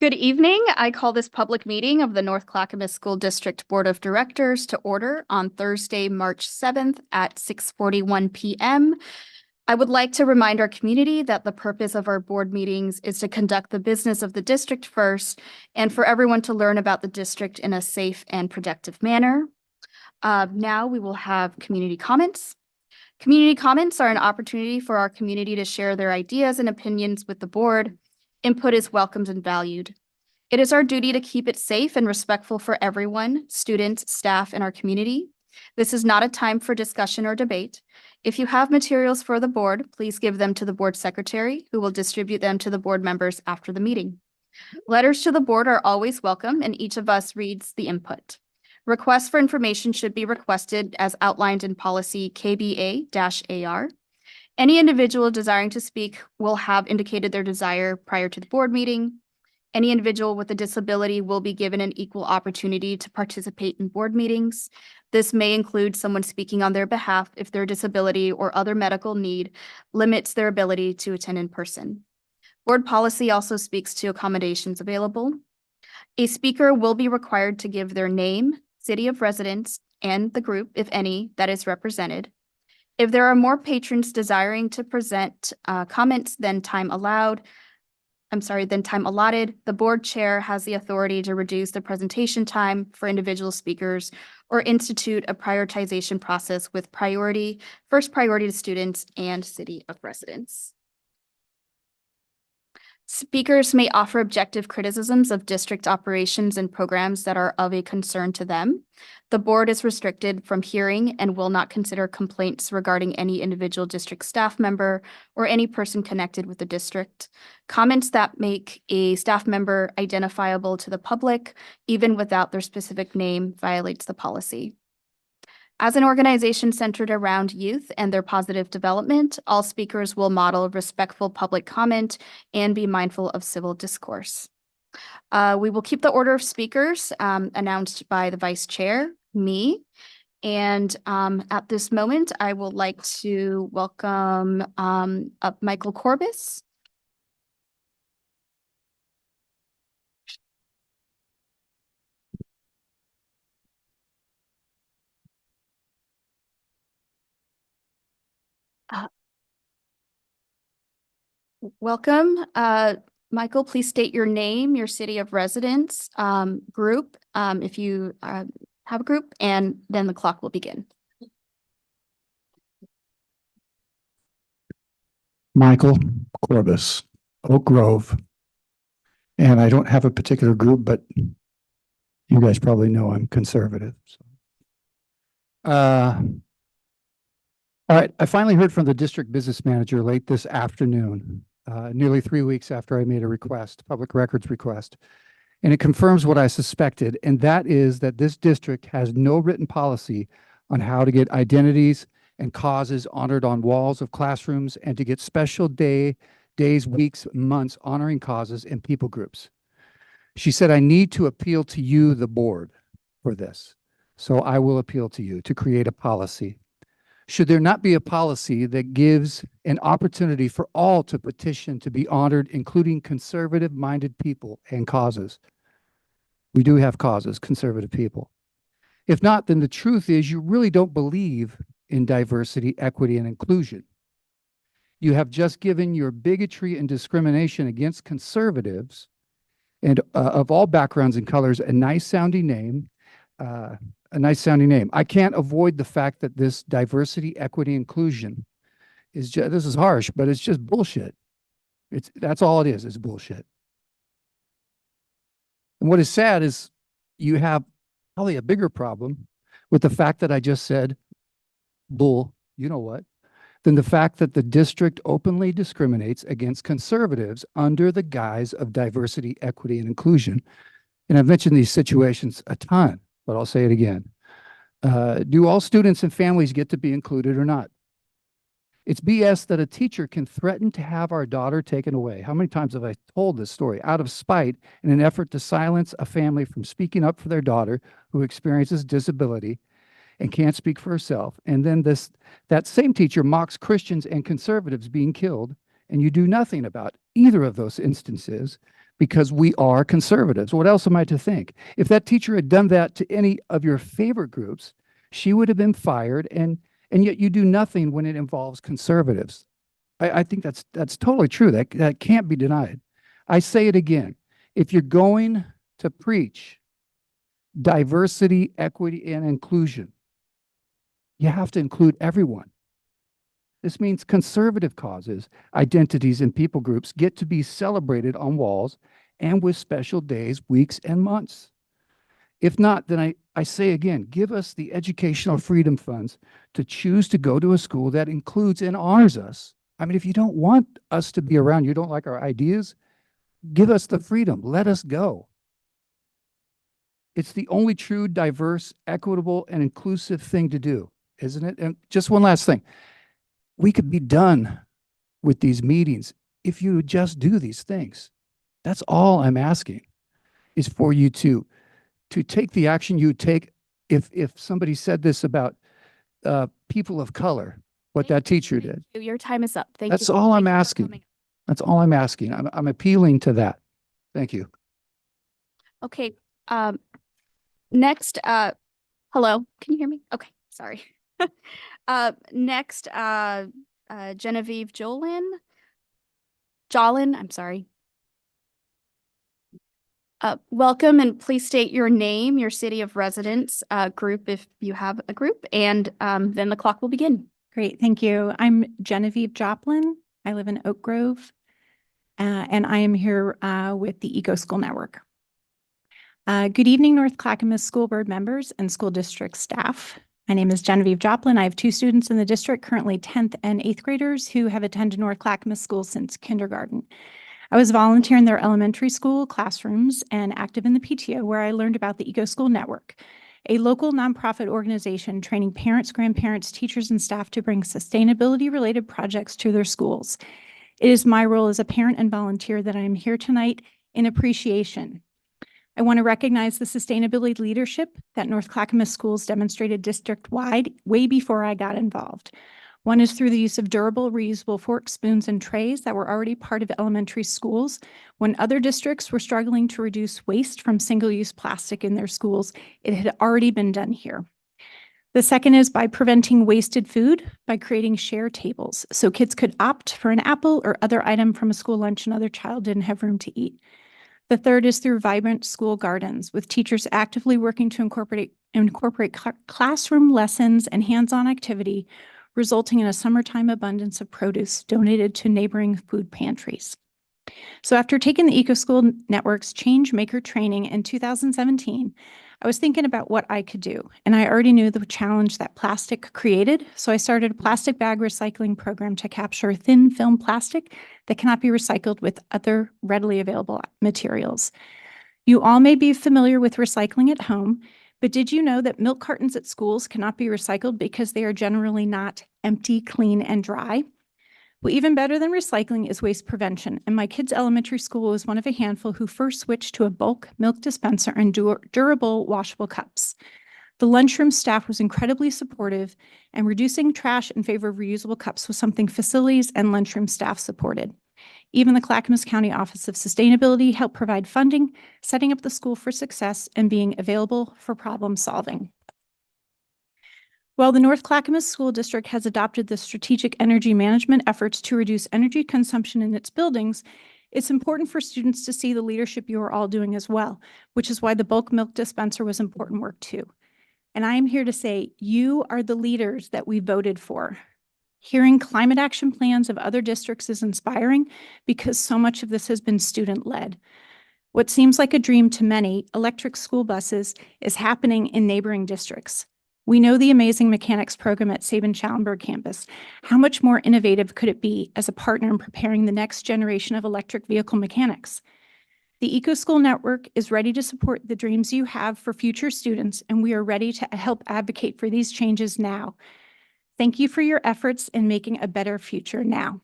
Good evening. I call this public meeting of the North Clackamas School District Board of Directors to order on Thursday, March 7th at 6:41 p.m. I would like to remind our community that the purpose of our board meetings is to conduct the business of the district first and for everyone to learn about the district in a safe and productive manner. Now we will have community comments. Community comments are an opportunity for our community to share their ideas and opinions with the board. Input is welcomed and valued. It is our duty to keep it safe and respectful for everyone, students, staff, and our community. This is not a time for discussion or debate. If you have materials for the board, please give them to the board secretary, who will distribute them to the board members after the meeting. Letters to the board are always welcome, and each of us reads the input. Requests for information should be requested as outlined in policy KBA-AR. Any individual desiring to speak will have indicated their desire prior to the board meeting. Any individual with a disability will be given an equal opportunity to participate in board meetings. This may include someone speaking on their behalf if their disability or other medical need limits their ability to attend in person. Board policy also speaks to accommodations available. A speaker will be required to give their name, city of residence, and the group, if any, that is represented. If there are more patrons desiring to present comments than time allotted, the board chair has the authority to reduce the presentation time for individual speakers or institute a prioritization process with first priority to students and city of residence. Speakers may offer objective criticisms of district operations and programs that are of a concern to them. The board is restricted from hearing and will not consider complaints regarding any individual district staff member or any person connected with the district. Comments that make a staff member identifiable to the public, even without their specific name, violates the policy. As an organization centered around youth and their positive development, all speakers will model respectful public comment and be mindful of civil discourse. We will keep the order of speakers announced by the vice chair, me. And at this moment, I would like to welcome up Michael Corbis. Welcome. Michael, please state your name, your city of residence, group, if you have a group, and then the clock will begin. Michael Corbis, Oak Grove. And I don't have a particular group, but you guys probably know I'm conservative. So. All right, I finally heard from the district business manager late this afternoon, nearly 3 weeks after I made a request, public records request. And it confirms what I suspected, and that is that this district has no written policy on how to get identities and causes honored on walls of classrooms and to get special days, weeks, months honoring causes and people groups. She said, I need to appeal to you, the board, for this. So I will appeal to you to create a policy. Should there not be a policy that gives an opportunity for all to petition to be honored, including conservative-minded people and causes? We do have causes, conservative people. If not, then the truth is you really don't believe in diversity, equity, and inclusion. You have just given your bigotry and discrimination against conservatives and of all backgrounds and colors a nice-sounding name. I can't avoid the fact that this diversity, equity, inclusion is just, this is harsh, but it's just bullshit. That's all it is bullshit. And what is sad is you have probably a bigger problem with the fact that I just said bull, you know what, than the fact that the district openly discriminates against conservatives under the guise of diversity, equity, and inclusion. And I've mentioned these situations a ton, but I'll say it again. Do all students and families get to be included or not? It's BS that a teacher can threaten to have our daughter taken away. How many times have I told this story? Out of spite, in an effort to silence a family from speaking up for their daughter who experiences disability and can't speak for herself. And then that same teacher mocks Christians and conservatives being killed, and you do nothing about either of those instances because we are conservatives. What else am I to think? If that teacher had done that to any of your favorite groups, she would have been fired, and yet you do nothing when it involves conservatives. I think that's totally true. That can't be denied. I say it again. If you're going to preach diversity, equity, and inclusion, you have to include everyone. This means conservative causes, identities, and people groups get to be celebrated on walls and with special days, weeks, and months. If not, then I say again, give us the educational freedom funds to choose to go to a school that includes and honors us. I mean, if you don't want us to be around, you don't like our ideas, give us the freedom. Let us go. It's the only true, diverse, equitable, and inclusive thing to do, isn't it? And just one last thing. We could be done with these meetings if you would just do these things. That's all I'm asking, is for you to take the action you would take if somebody said this about people of color, what that teacher did. Your time is up. Thank you. That's all I'm Thank you for asking. coming. That's all I'm asking. I'm appealing to that. Thank you. Okay, next, hello, can you hear me? Okay, sorry. Next, Genevieve Jolin, I'm sorry. Welcome, and please state your name, your city of residence, group if you have a group, and then the clock will begin. Great, thank you. I'm Genevieve Joplin. I live in Oak Grove, and I am here with the Eco School Network. Good evening, North Clackamas School Board members and school district staff. My name is Genevieve Joplin. I have two students in the district, currently 10th and 8th graders, who have attended North Clackamas School since kindergarten. I was volunteering in their elementary school classrooms and active in the PTO, where I learned about the Eco School Network, a local nonprofit organization training parents, grandparents, teachers, and staff to bring sustainability-related projects to their schools. It is my role as a parent and volunteer that I am here tonight in appreciation. I want to recognize the sustainability leadership that North Clackamas schools demonstrated district-wide way before I got involved. One is through the use of durable, reusable forks, spoons, and trays that were already part of elementary schools. When other districts were struggling to reduce waste from single-use plastic in their schools, it had already been done here. The second is by preventing wasted food by creating share tables so kids could opt for an apple or other item from a school lunch another child didn't have room to eat. The third is through vibrant school gardens, with teachers actively working to incorporate classroom lessons and hands-on activity, resulting in a summertime abundance of produce donated to neighboring food pantries. So after taking the Eco School Network's Change Maker training in 2017, I was thinking about what I could do, and I already knew the challenge that plastic created, so I started a plastic bag recycling program to capture thin film plastic that cannot be recycled with other readily available materials. You all may be familiar with recycling at home, but did you know that milk cartons at schools cannot be recycled because they are generally not empty, clean, and dry? Well, even better than recycling is waste prevention, and my kids' elementary school was one of a handful who first switched to a bulk milk dispenser and durable washable cups. The lunchroom staff was incredibly supportive, and reducing trash in favor of reusable cups was something facilities and lunchroom staff supported. Even the Clackamas County Office of Sustainability helped provide funding, setting up the school for success and being available for problem solving. While the North Clackamas School District has adopted the strategic energy management efforts to reduce energy consumption in its buildings, it's important for students to see the leadership you are all doing as well, which is why the bulk milk dispenser was important work too. And I am here to say you are the leaders that we voted for. Hearing climate action plans of other districts is inspiring because so much of this has been student-led. What seems like a dream to many, electric school buses, is happening in neighboring districts. We know the amazing mechanics program at Sabin-Schallenberg campus. How much more innovative could it be as a partner in preparing the next generation of electric vehicle mechanics? The Eco School Network is ready to support the dreams you have for future students, and we are ready to help advocate for these changes now. Thank you for your efforts in making a better future now.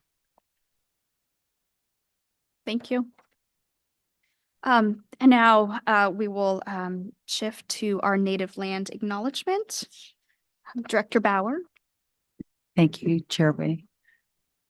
Thank you. And now we will shift to our native land acknowledgement. Director Bauer. Thank you, Chairway.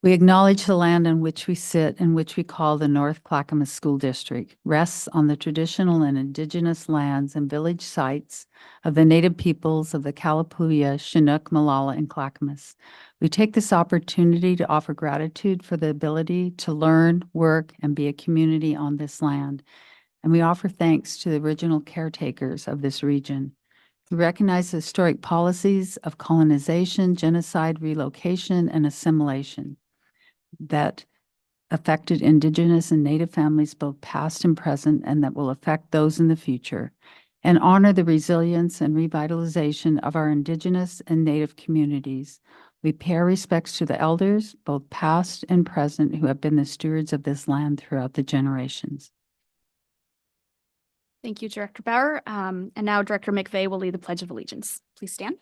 We acknowledge the land on which we sit and which we call the North Clackamas School District rests on the traditional and indigenous lands and village sites of the native peoples of the Kalapuya, Chinook, Malala, and Clackamas. We take this opportunity to offer gratitude for the ability to learn, work, and be a community on this land. And we offer thanks to the original caretakers of this region. We recognize the historic policies of colonization, genocide, relocation, and assimilation that affected Indigenous and Native families, both past and present, and that will affect those in the future, and honor the resilience and revitalization of our Indigenous and Native communities. We pay our respects to the elders, both past and present, who have been the stewards of this land throughout the generations. Thank you, Director Bauer. And now Director McVeigh will lead the Pledge of Allegiance. Please stand.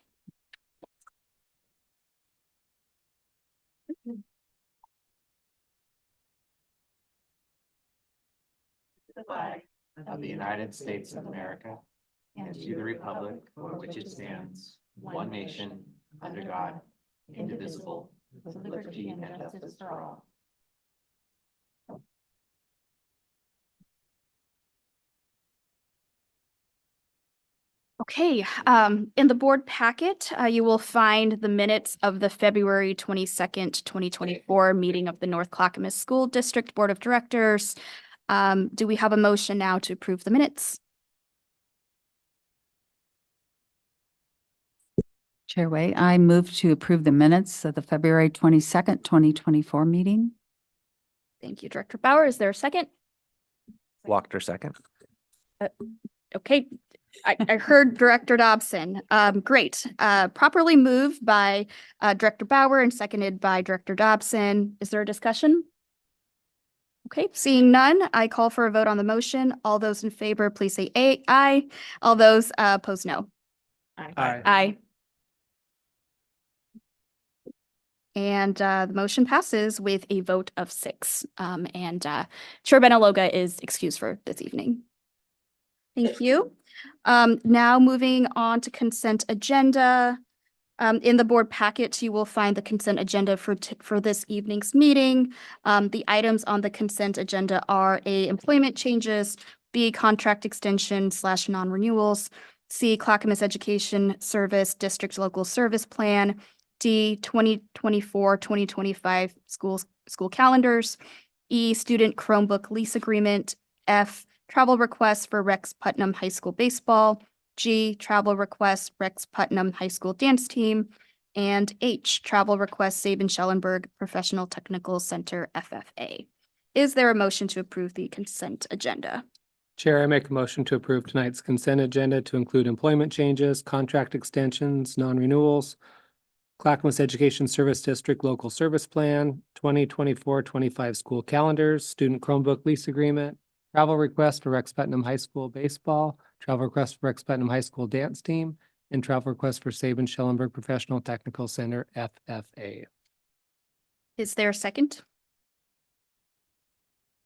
The flag of the United States of America and to the republic for which it stands, one nation, under God, indivisible, with liberty and justice for all. Okay, in the board packet, you will find the minutes of the February 22nd, 2024 meeting of the North Clackamas School District Board of Directors. Do we have a motion now to approve the minutes? Chair Way, I move to approve the minutes of the February 22nd, 2024 meeting. Thank you, Director Bauer. Is there a second? Wachter, second. Okay, I heard Director Dobson. Great. Properly moved by Director Bauer and seconded by Director Dobson. Is there a discussion? Okay, seeing none, I call for a vote on the motion. All those in favor, please say aye. All those opposed, no. Aye. And the motion passes with a vote of 6. Chair Benaloga is excused for this evening. Thank you. Now moving on to consent agenda. In the board packet, you will find the consent agenda for this evening's meeting. The items on the consent agenda are A, employment changes, B, contract extension / non-renewals, C, Clackamas Education Service District Local Service Plan, D, 2024-2025 school calendars, E, student Chromebook lease agreement, F, travel requests for Rex Putnam High School baseball, G, travel requests Rex Putnam High School dance team, and H, travel requests Sabin-Schellenberg Professional Technical Center FFA. Is there a motion to approve the consent agenda? Chair, I make a motion to approve tonight's consent agenda to include employment changes, contract extensions, non-renewals, Clackamas Education Service District Local Service Plan, 2024-25 school calendars, student Chromebook lease agreement, travel request for Rex Putnam High School baseball, travel request for Rex Putnam High School dance team, and travel request for Sabin-Schellenberg Professional Technical Center FFA. Is there a second?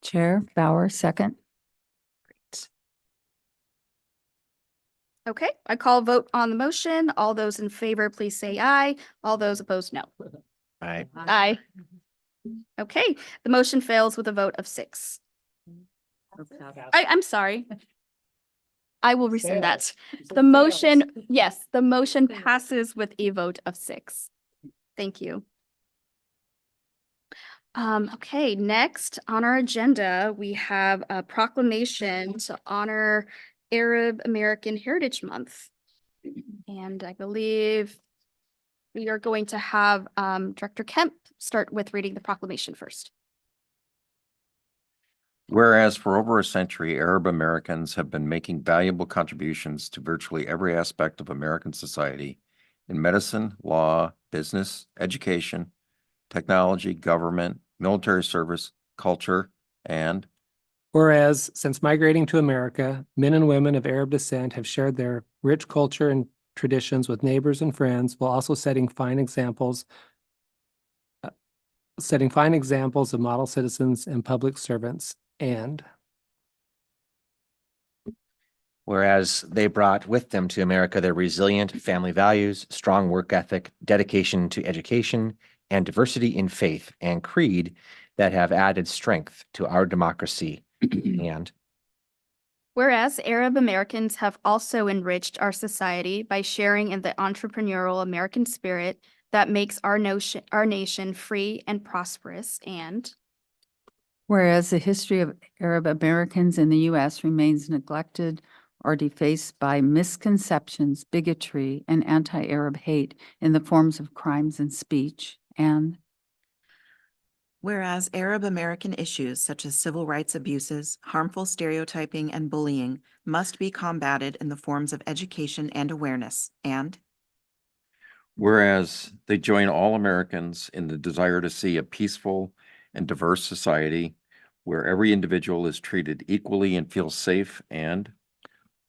Chair Bauer, second. Okay, I call a vote on the motion. All those in favor, please say aye. All those opposed, no. Aye. Aye. Okay, the motion fails with a vote of 6. I'm sorry. I will rescind that. The motion, yes, the motion passes with a vote of 6. Thank you. Okay, next on our agenda, we have a proclamation to honor Arab American Heritage Month. And I believe we are going to have Director Kemp start with reading the proclamation first. Whereas for over a century, Arab Americans have been making valuable contributions to virtually every aspect of American society in medicine, law, business, education, technology, government, military service, culture, and Whereas, since migrating to America, men and women of Arab descent have shared their rich culture and traditions with neighbors and friends, while also setting fine examples of model citizens and public servants. And Whereas they brought with them to America their resilient family values, strong work ethic, dedication to education, and diversity in faith and creed that have added strength to our democracy. And Whereas Arab Americans have also enriched our society by sharing in the entrepreneurial American spirit that makes our nation free and prosperous. And Whereas the history of Arab Americans in the U.S. remains neglected or defaced by misconceptions, bigotry, and anti-Arab hate in the forms of crimes and speech. And Whereas Arab American issues such as civil rights abuses, harmful stereotyping, and bullying must be combated in the forms of education and awareness. And whereas they join all Americans in the desire to see a peaceful and diverse society where every individual is treated equally and feels safe. And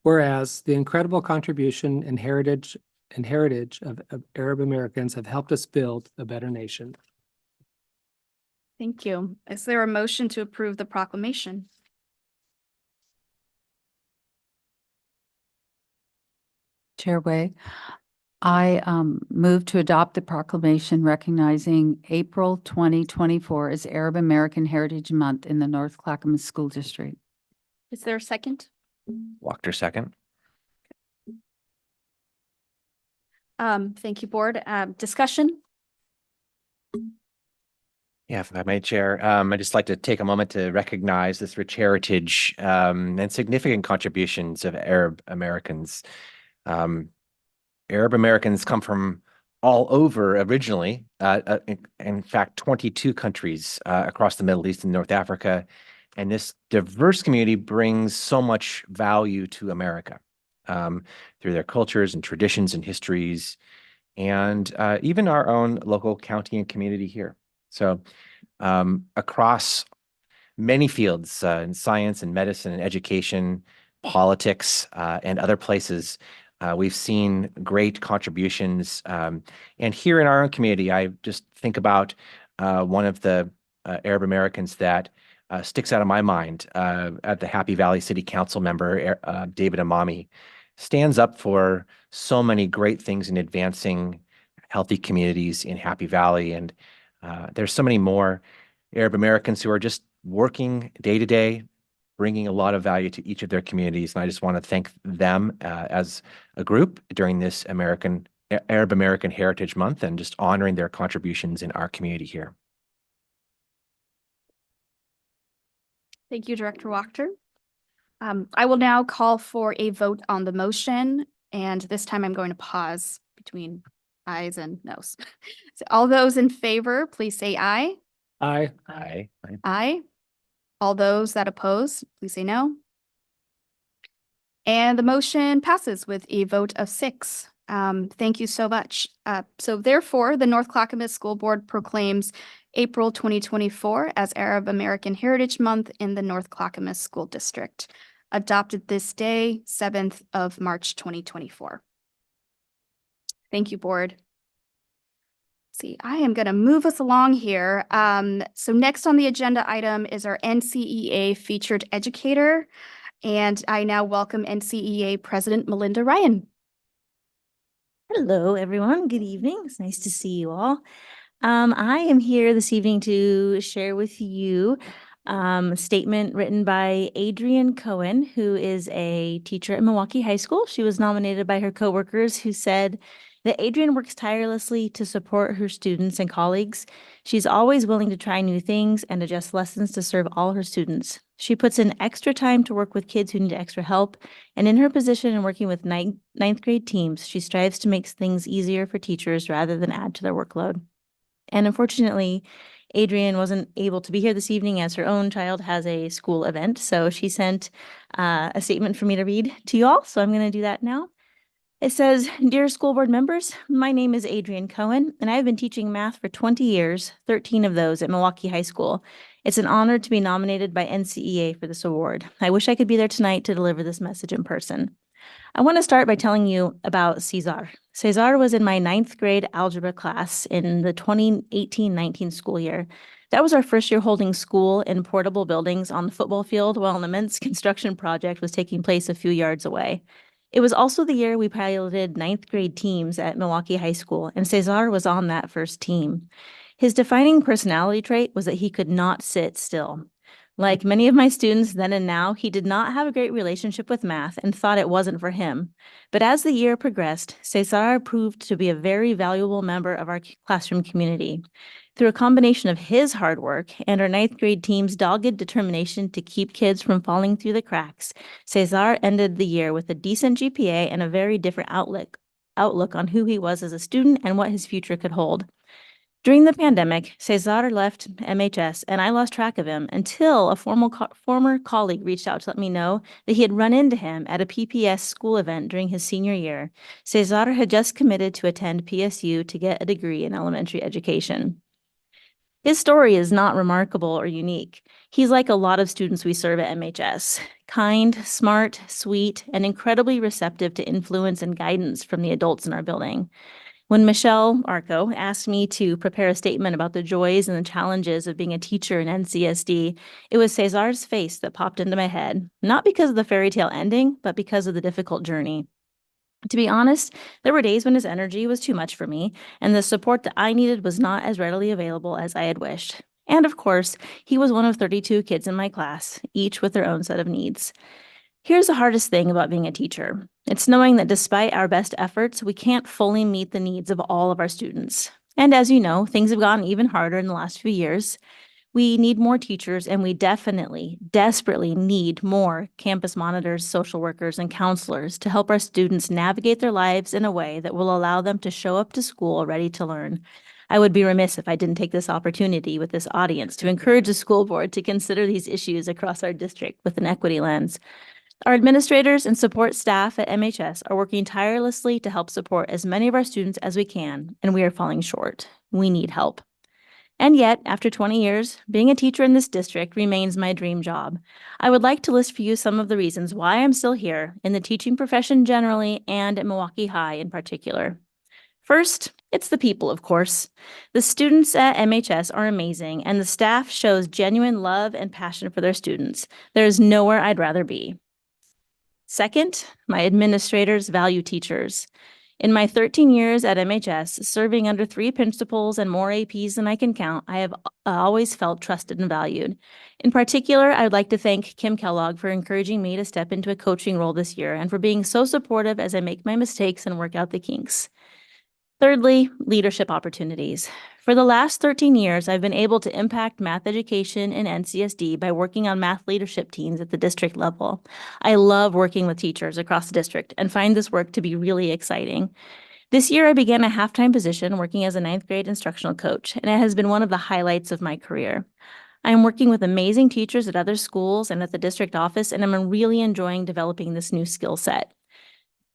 Whereas the incredible contribution and heritage of Arab Americans have helped us build a better nation. thank you. Is there a motion to approve the proclamation? Chair Way, I move to adopt the proclamation recognizing April 2024 as Arab American Heritage Month in the North Clackamas School District. Is there a second? Wachter, second. Thank you, board. Discussion? Yeah, if I may, Chair, I'd just like to take a moment to recognize this rich heritage and significant contributions of Arab Americans. Arab Americans come from all over originally, in fact, 22 countries across the Middle East and North Africa. And this diverse community brings so much value to America through their cultures and traditions and histories, and even our own local county and community here. So across many fields in science and medicine and education, politics, and other places, we've seen great contributions. And here in our own community, I just think about one of the Arab Americans that sticks out of my mind at the Happy Valley City Council member, David Amami, stands up for so many great things in advancing healthy communities in Happy Valley. And there's so many more Arab Americans who are just working day to day, bringing a lot of value to each of their communities. And I just want to thank them as a group during this Arab American Heritage Month and just honoring their contributions in our community here. Thank you, Director Wachter. I will now call for a vote on the motion, and this time I'm going to pause between ayes and noes. So all those in favor, please say aye. Aye. Aye. Aye. All those that oppose, please say no. And the motion passes with a vote of 6. Thank you so much. So therefore, the North Clackamas School Board proclaims April 2024 as Arab American Heritage Month in the North Clackamas School District, adopted this day, 7th of March, 2024. Thank you, board. See, I am going to move us along here. So next on the agenda item is our NCEA featured educator. And I now welcome NCEA President Melinda Ryan. Hello, everyone. Good evening. It's nice to see you all. I am here this evening to share with you a statement written by Adrienne Cohen, who is a teacher at Milwaukee High School. She was nominated by her coworkers who said that Adrienne works tirelessly to support her students and colleagues. She's always willing to try new things and adjust lessons to serve all her students. She puts in extra time to work with kids who need extra help, and in her position in working with ninth grade teams, she strives to make things easier for teachers rather than add to their workload. And unfortunately, Adrienne wasn't able to be here this evening as her own child has a school event, so she sent a statement for me to read to you all, so I'm going to do that now. It says, "Dear school board members, my name is Adrienne Cohen, and I've been teaching math for 20 years, 13 of those at Milwaukee High School. It's an honor to be nominated by NCEA for this award. I wish I could be there tonight to deliver this message in person. I want to start by telling you about Cesar. Cesar was in my 9th grade algebra class in the 2018-19 school year. That was our first year holding school in portable buildings on the football field while an immense construction project was taking place a few yards away. It was also the year we piloted 9th grade teams at Milwaukee High School, and Cesar was on that first team. His defining personality trait was that he could not sit still. Like many of my students then and now, he did not have a great relationship with math and thought it wasn't for him. But as the year progressed, Cesar proved to be a very valuable member of our classroom community. Through a combination of his hard work and our ninth grade team's dogged determination to keep kids from falling through the cracks, Cesar ended the year with a decent GPA and a very different outlook on who he was as a student and what his future could hold. During the pandemic, Cesar left MHS and I lost track of him until a former colleague reached out to let me know that he had run into him at a PPS school event during his senior year. Cesar had just committed to attend PSU to get a degree in elementary education. His story is not remarkable or unique. He's like a lot of students we serve at MHS, kind, smart, sweet, and incredibly receptive to influence and guidance from the adults in our building. When Michelle Arco asked me to prepare a statement about the joys and the challenges of being a teacher in NCSD, it was Cesar's face that popped into my head, not because of the fairy tale ending, but because of the difficult journey. To be honest, there were days when his energy was too much for me, and the support that I needed was not as readily available as I had wished. And of course, he was one of 32 kids in my class, each with their own set of needs. Here's the hardest thing about being a teacher. It's knowing that despite our best efforts, we can't fully meet the needs of all of our students. And as you know, things have gotten even harder in the last few years. We need more teachers, and we desperately need more campus monitors, social workers, and counselors to help our students navigate their lives in a way that will allow them to show up to school ready to learn. I would be remiss if I didn't take this opportunity with this audience to encourage the school board to consider these issues across our district with an equity lens. Our administrators and support staff at MHS are working tirelessly to help support as many of our students as we can, and we are falling short. We need help. And yet, after 20 years, being a teacher in this district remains my dream job. I would like to list for you some of the reasons why I'm still here in the teaching profession generally and at Milwaukee High in particular. First, it's the people, of course. The students at MHS are amazing, and the staff shows genuine love and passion for their students. There is nowhere I'd rather be. Second, my administrators value teachers. In my 13 years at MHS, serving under 3 principals and more APs than I can count, I have always felt trusted and valued. In particular, I would like to thank Kim Kellogg for encouraging me to step into a coaching role this year and for being so supportive as I make my mistakes and work out the kinks. Thirdly, leadership opportunities. For the last 13 years, I've been able to impact math education in NCSD by working on math leadership teams at the district level. I love working with teachers across the district and find this work to be really exciting. This year, I began a half-time position working as a 9th grade instructional coach, and it has been one of the highlights of my career. I am working with amazing teachers at other schools and at the district office, and I'm really enjoying developing this new skill set.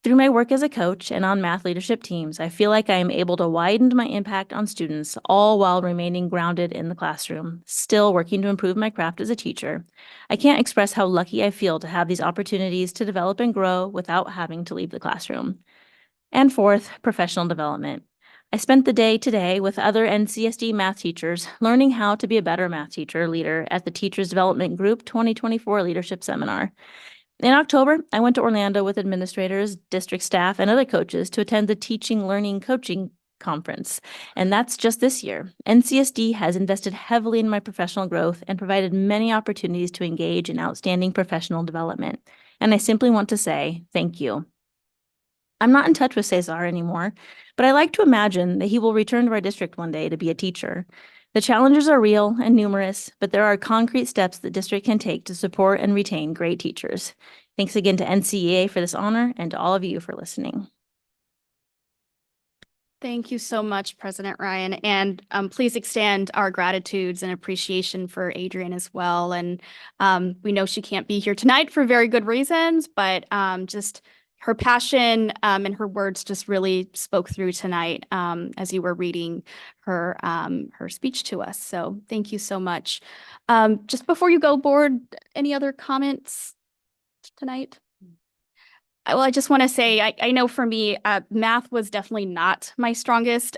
Through my work as a coach and on math leadership teams, I feel like I am able to widen my impact on students, all while remaining grounded in the classroom, still working to improve my craft as a teacher. I can't express how lucky I feel to have these opportunities to develop and grow without having to leave the classroom. And fourth, professional development. I spent the day today with other NCSD math teachers learning how to be a better math teacher leader at the Teachers Development Group 2024 Leadership Seminar. In October, I went to Orlando with administrators, district staff, and other coaches to attend the Teaching, Learning, Coaching Conference. And that's just this year. NCSD has invested heavily in my professional growth and provided many opportunities to engage in outstanding professional development. And I simply want to say thank you. I'm not in touch with Cesar anymore, but I like to imagine that he will return to our district one day to be a teacher. The challenges are real and numerous, but there are concrete steps the district can take to support and retain great teachers. Thanks again to NCEA for this honor and to all of you for listening. Thank you so much, President Ryan. And please extend our gratitudes and appreciation for Adrian as well. And we know she can't be here tonight for very good reasons, but just her passion and her words just really spoke through tonight as you were reading her speech to us. So thank you so much. Just before you go, board, any other comments tonight? Well, I just want to say, I know for me, math was definitely not my strongest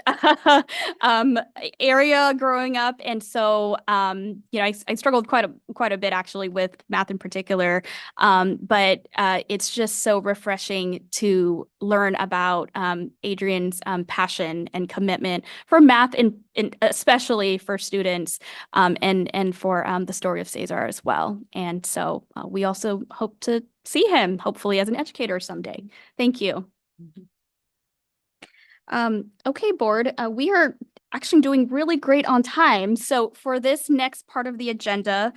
um, area growing up. And so, I struggled quite a bit actually with math in particular. But it's just so refreshing to learn about Adrian's passion and commitment for math, and especially for students, and for the story of Cesar as well. And so we also hope to see him, hopefully as an educator someday. Thank you. Okay, board, we are actually doing really great on time. So for this next part of the agenda,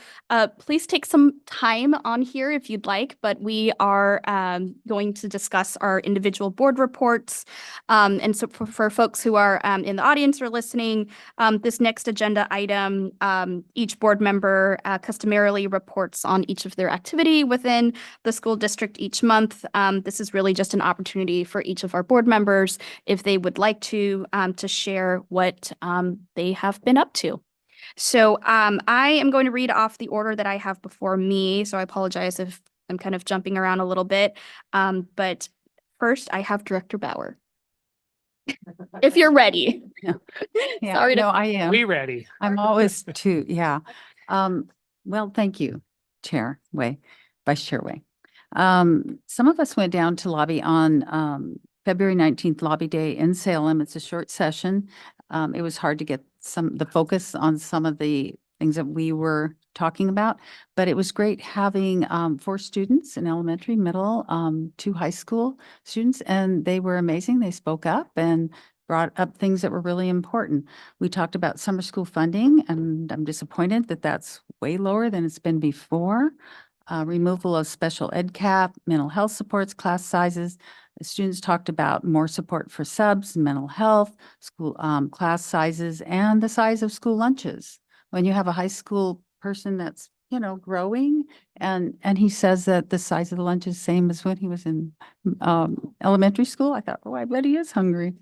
please take some time on here if you'd like, but we are going to discuss our individual board reports. And so for folks who are in the audience or listening, this next agenda item, each board member customarily reports on each of their activity within the school district each month. This is really just an opportunity for each of our board members, if they would like to share what they have been up to. So I am going to read off the order that I have before me. So I apologize if I'm kind of jumping around a little bit. But first, I have Director Bauer. If you're ready. Yeah, Sorry to. no, I am. We ready? I'm always too, yeah. Well, thank you, Chair Way, Vice Chair Way. Some of us went down to lobby on February 19th, Lobby Day in Salem. It's a short session. It was hard to get the focus on some of the things that we were talking about, but it was great having 4 students in elementary, middle, 2 high school students, and they were amazing. They spoke up and brought up things that were really important. We talked about summer school funding, and I'm disappointed that that's way lower than it's been before. Removal of special ed cap, mental health supports, class sizes. The students talked about more support for subs, mental health, school class sizes, and the size of school lunches. When you have a high school person that's, growing, and he says that the size of the lunch is same as when he was in elementary school, I thought, oh, I bet he is hungry.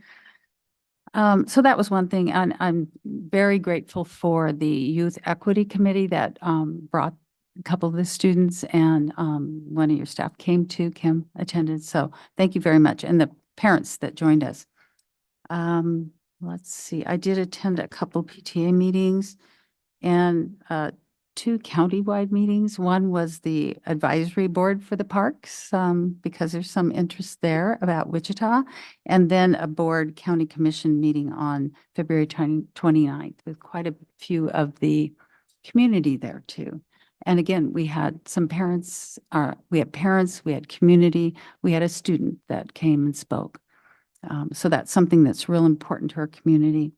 So that was one thing, and I'm very grateful for the Youth Equity Committee that brought a couple of the students, and one of your staff came too, Kim attended, so thank you very much, and the parents that joined us. Let's see, I did attend a couple PTA meetings and 2 countywide meetings. One was the advisory board for the parks, because there's some interest there about Wichita, and then a board county commission meeting on February 29th with quite a few of the community there too. And again, we had some parents, we had community, we had a student that came and spoke. So that's something that's real important to our community.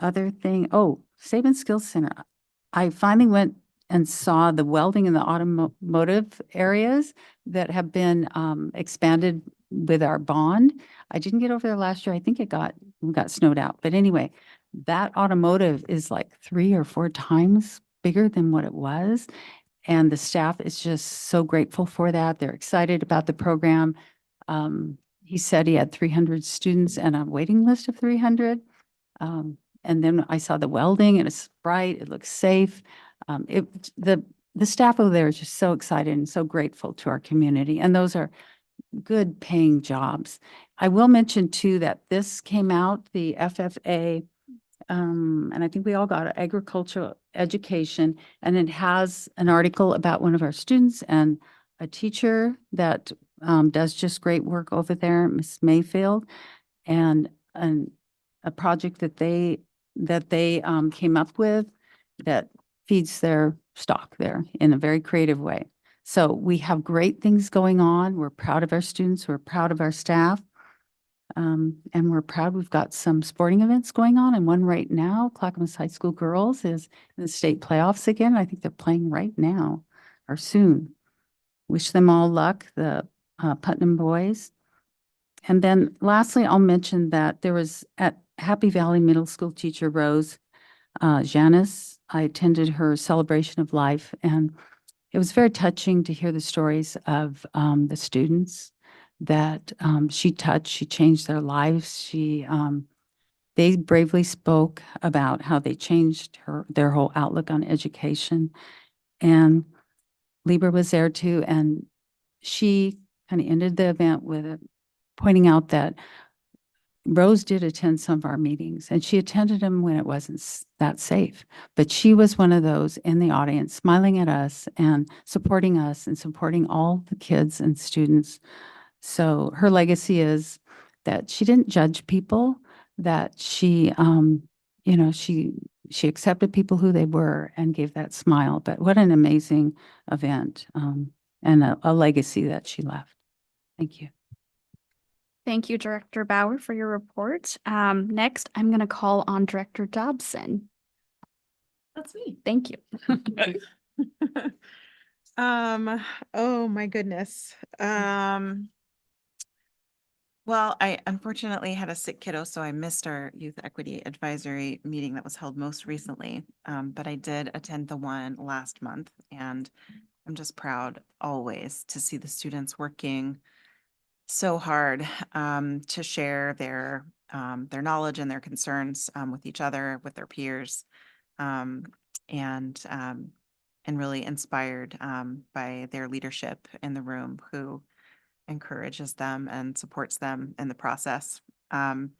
Other thing, Saban Skills Center. I finally went and saw the welding in the automotive areas that have been expanded with our bond. I didn't get over there last year. I think it got snowed out. But anyway, that automotive is like 3 or 4 times bigger than what it was. And the staff is just so grateful for that. They're excited about the program. He said he had 300 students and a waiting list of 300. And then I saw the welding, and it's bright, it looks safe. The staff over there is just so excited and so grateful to our community, and those are good paying jobs. I will mention too that this came out, the FFA, and I think we all got agricultural education, and it has an article about one of our students and a teacher that does just great work over there, Miss Mayfield, and a project that they came up with that feeds their stock there in a very creative way. So we have great things going on. We're proud of our students. We're proud of our staff. And we're proud we've got some sporting events going on, and one right now, Clackamas High School Girls is in the state playoffs again. I think they're playing right now or soon. Wish them all luck, the Putnam boys. And then lastly, I'll mention that there was at Happy Valley Middle School teacher Rose Janice. I attended her celebration of life, and it was very touching to hear the stories of the students that she touched. She changed their lives. They bravely spoke about how they changed their whole outlook on education. And Lieber was there too, and she kind of ended the event with pointing out that Rose did attend some of our meetings, and she attended them when it wasn't that safe. But she was one of those in the audience, smiling at us and supporting all the kids and students. So her legacy is that she didn't judge people, that she, she accepted people who they were and gave that smile. But what an amazing event, and a legacy that she left. Thank you. Thank you, Director Bauer, for your report. Next, I'm going to call on Director Dobson. That's me. Thank you. Oh my goodness. Well, I unfortunately had a sick kiddo, so I missed our Youth Equity Advisory meeting that was held most recently. But I did attend the one last month, and I'm just proud always to see the students working so hard to share their knowledge and their concerns with each other, with their peers, and really inspired by their leadership in the room, who encourages them and supports them in the process. I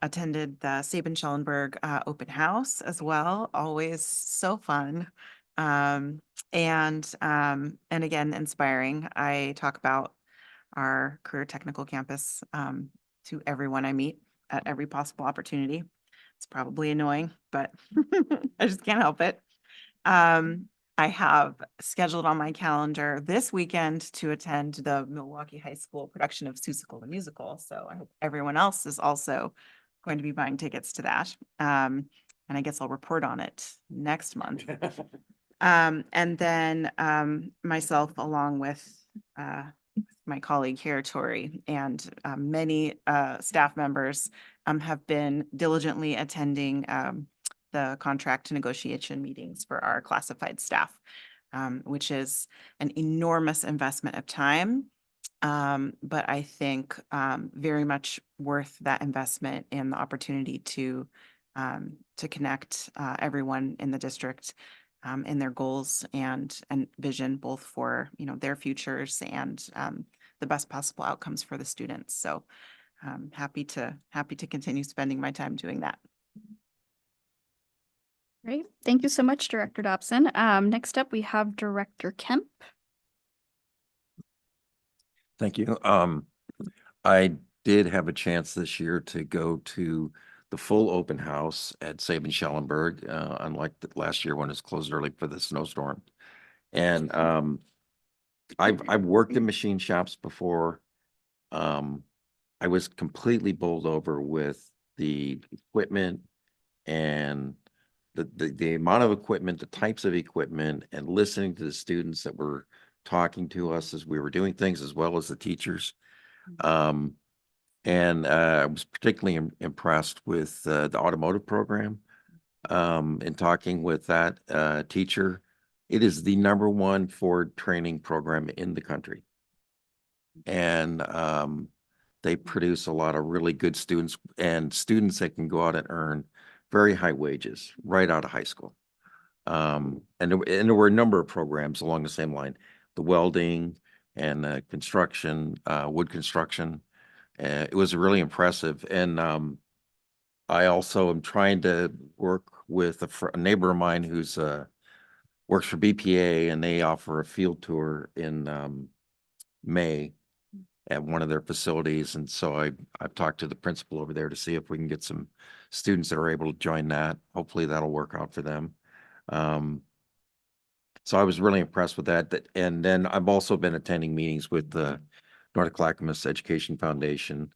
attended the Saban-Schellenberg open house as well, always so fun. And again, inspiring. I talk about our career technical campus to everyone I meet at every possible opportunity. It's probably annoying, but I just can't help it. I have scheduled on my calendar this weekend to attend the Milwaukee High School production of Seussical the Musical. So I hope everyone else is also going to be buying tickets to that. And I guess I'll report on it next month. And then myself, along with my colleague here, Tori, and many staff members have been diligently attending the contract negotiation meetings for our classified staff, which is an enormous investment of time. But I think very much worth that investment in the opportunity to connect everyone in the district in their goals and vision, both for their futures and the best possible outcomes for the students. So happy to continue spending my time doing that. Great. Thank you so much, Director Dobson. Next up, we have Director Kemp. Thank you. I did have a chance this year to go to the full open house at Saban-Schellenberg, unlike last year when it was closed early for the snowstorm. And I've worked in machine shops before. I was completely bowled over with the equipment and the amount of equipment, the types of equipment, and listening to the students that were talking to us as we were doing things, as well as the teachers. And I was particularly impressed with the automotive program. In talking with that teacher, it is the #1 Ford training program in the country. And they produce a lot of really good students, and students that can go out and earn very high wages right out of high school. And there were a number of programs along the same line, the welding and construction, wood construction. It was really impressive. And I also am trying to work with a neighbor of mine who's works for BPA, and they offer a field tour in May at one of their facilities. And so I've talked to the principal over there to see if we can get some students that are able to join that. Hopefully that'll work out for them. So I was really impressed with that. And then I've also been attending meetings with the North Clackamas Education Foundation.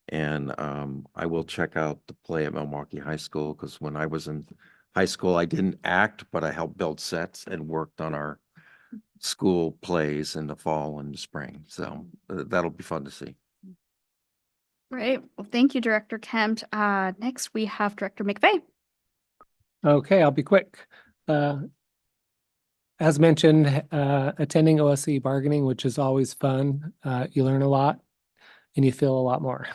And I will check out the play at Milwaukee High School, because when I was in high school, I didn't act, but I helped build sets and worked on our school plays in the fall and the spring. So that'll be fun to see. Great. Well, thank you, Director Kemp. Next, we have Director McVeigh. Okay, I'll be quick. As mentioned, attending OSCE bargaining, which is always fun. You learn a lot and you feel a lot more.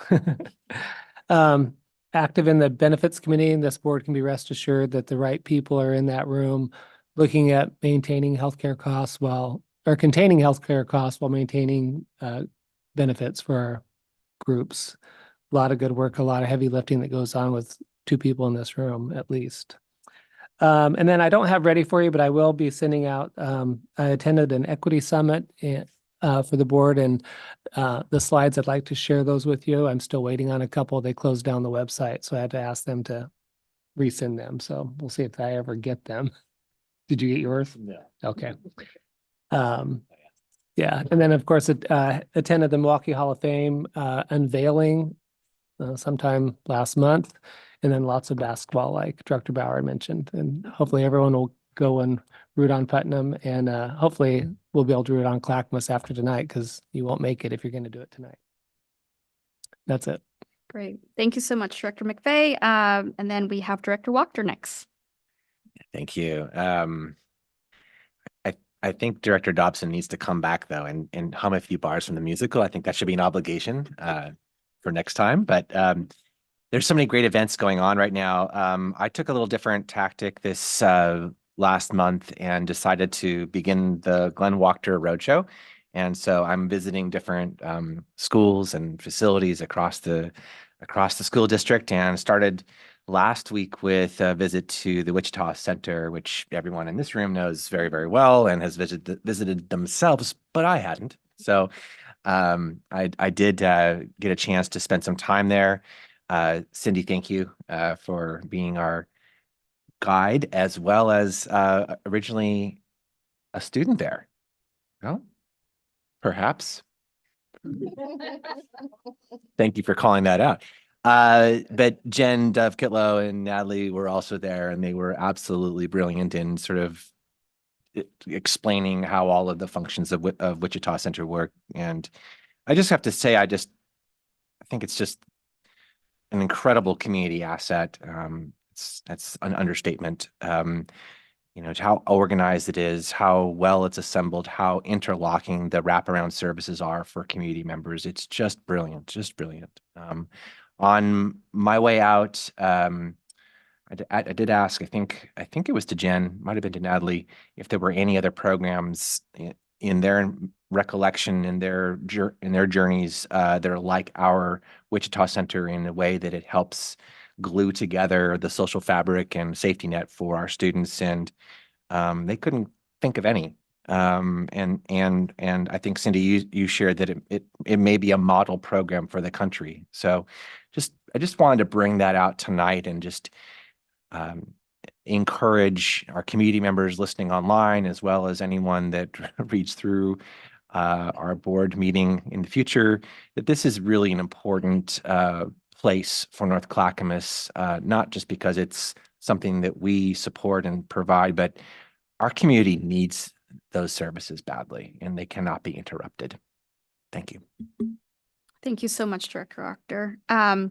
Active in the benefits committee, and this board can be rest assured that the right people are in that room looking at maintaining healthcare costs while or containing healthcare costs while maintaining benefits for our groups. A lot of good work, a lot of heavy lifting that goes on with two people in this room at least. And then I don't have ready for you, but I will be sending out, I attended an equity summit for the board, and the slides, I'd like to share those with you. I'm still waiting on a couple. They closed down the website, so I had to ask them to resend them. So we'll see if I ever get them. Did you get yours? No. Okay. Yeah, and then of course, attended the Milwaukee Hall of Fame unveiling sometime last month, and then lots of basketball, like Director Bauer mentioned, and hopefully everyone will go and root on Putnam, and hopefully we'll be able to root on Clackamas after tonight, because you won't make it if you're going to do it tonight. That's it. Great. Thank you so much, Director McVeigh. And then we have Director Wachter next. Thank you. I think Director Dobson needs to come back though and hum a few bars from the musical. I think that should be an obligation for next time. But there's so many great events going on right now. I took a little different tactic this last month and decided to begin the Glenn Wachter Roadshow. And so I'm visiting different schools and facilities across the school district, and started last week with a visit to the Wichita Center, which everyone in this room knows very, very well and has visited themselves, but I hadn't. So I did get a chance to spend some time there. Cindy, thank you for being our guide, as well as originally a student there. Well, perhaps. Thank you for calling that out. But Jen, Dove Kitlow, and Natalie were also there, and they were absolutely brilliant in sort of explaining how all of the functions of Wichita Center work. And I just have to say, I think it's just an incredible community asset. That's an understatement. You know, how organized it is, how well it's assembled, how interlocking the wraparound services are for community members. It's just brilliant, just brilliant. On my way out, I did ask, I think it was to Jen, might have been to Natalie, if there were any other programs in their recollection, in their journeys that are like our Wichita Center, in a way that it helps glue together the social fabric and safety net for our students. And they couldn't think of any. And I think, Cindy, you shared that it may be a model program for the country. So I just wanted to bring that out tonight, and just encourage our community members listening online, as well as anyone that reads through our board meeting in the future, that this is really an important place for North Clackamas, not just because it's something that we support and provide, but our community needs those services badly, and they cannot be interrupted. Thank you. Thank you so much, Director Wachter. I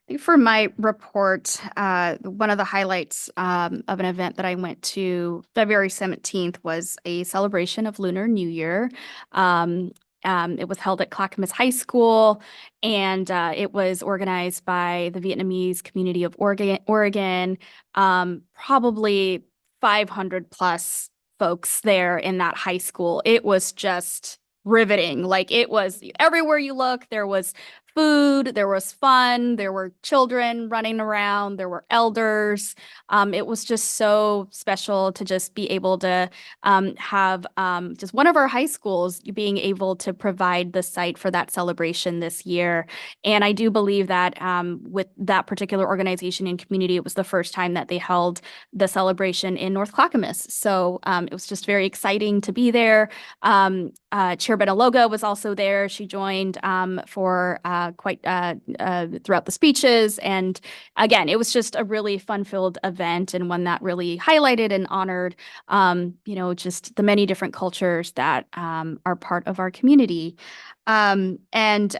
think for my report, one of the highlights of an event that I went to February 17th was a celebration of Lunar New Year. It was held at Clackamas High School, and it was organized by the Vietnamese community of Oregon. Probably 500 plus folks there in that high school. It was just riveting. Like, it was everywhere you look, there was food, there was fun, there were children running around, there were elders. It was just so special to just be able to have just one of our high schools being able to provide the site for that celebration this year. And I do believe that with that particular organization and community, it was the first time that they held the celebration in North Clackamas. So it was just very exciting to be there. Chair Benaloga was also there. She joined for quite throughout the speeches. And again, it was just a really fun-filled event, and one that really highlighted and honored, just the many different cultures that are part of our community. And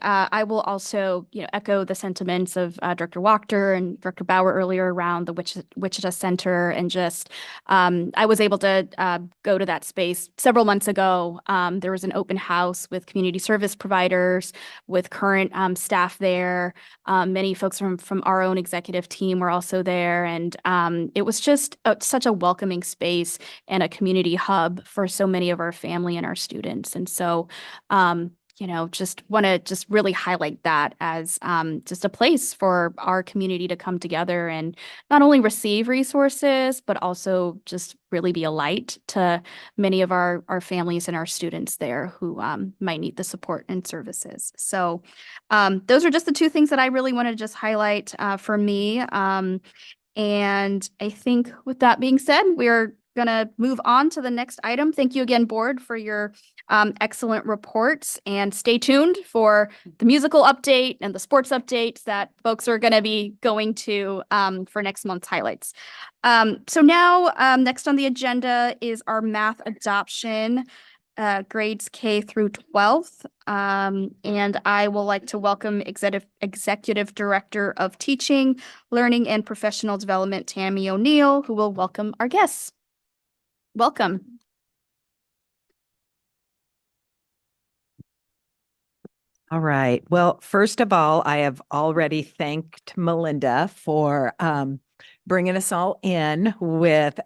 I will also, echo the sentiments of Director Wachter and Director Bauer earlier around the Wichita Center, and just I was able to go to that space several months ago. There was an open house with community service providers, with current staff there. Many folks from our own executive team were also there. And it was just such a welcoming space and a community hub for so many of our family and our students. And so, just want to just really highlight that as just a place for our community to come together and not only receive resources, but also just really be a light to many of our families and our students there who might need the support and services. So those are just the two things that I really want to just highlight for me. And I think with that being said, we're going to move on to the next item. Thank you again, board, for your excellent reports, and stay tuned for the musical update and the sports updates that folks are going to be going to for next month's highlights. So now next on the agenda is our math adoption, grades K through 12th. And I will like to welcome Executive Director of Teaching, Learning, and Professional Development, Tammy O'Neill, who will welcome our guests. Welcome. All right. Well, first of all, I have already thanked Melinda for bringing us all in with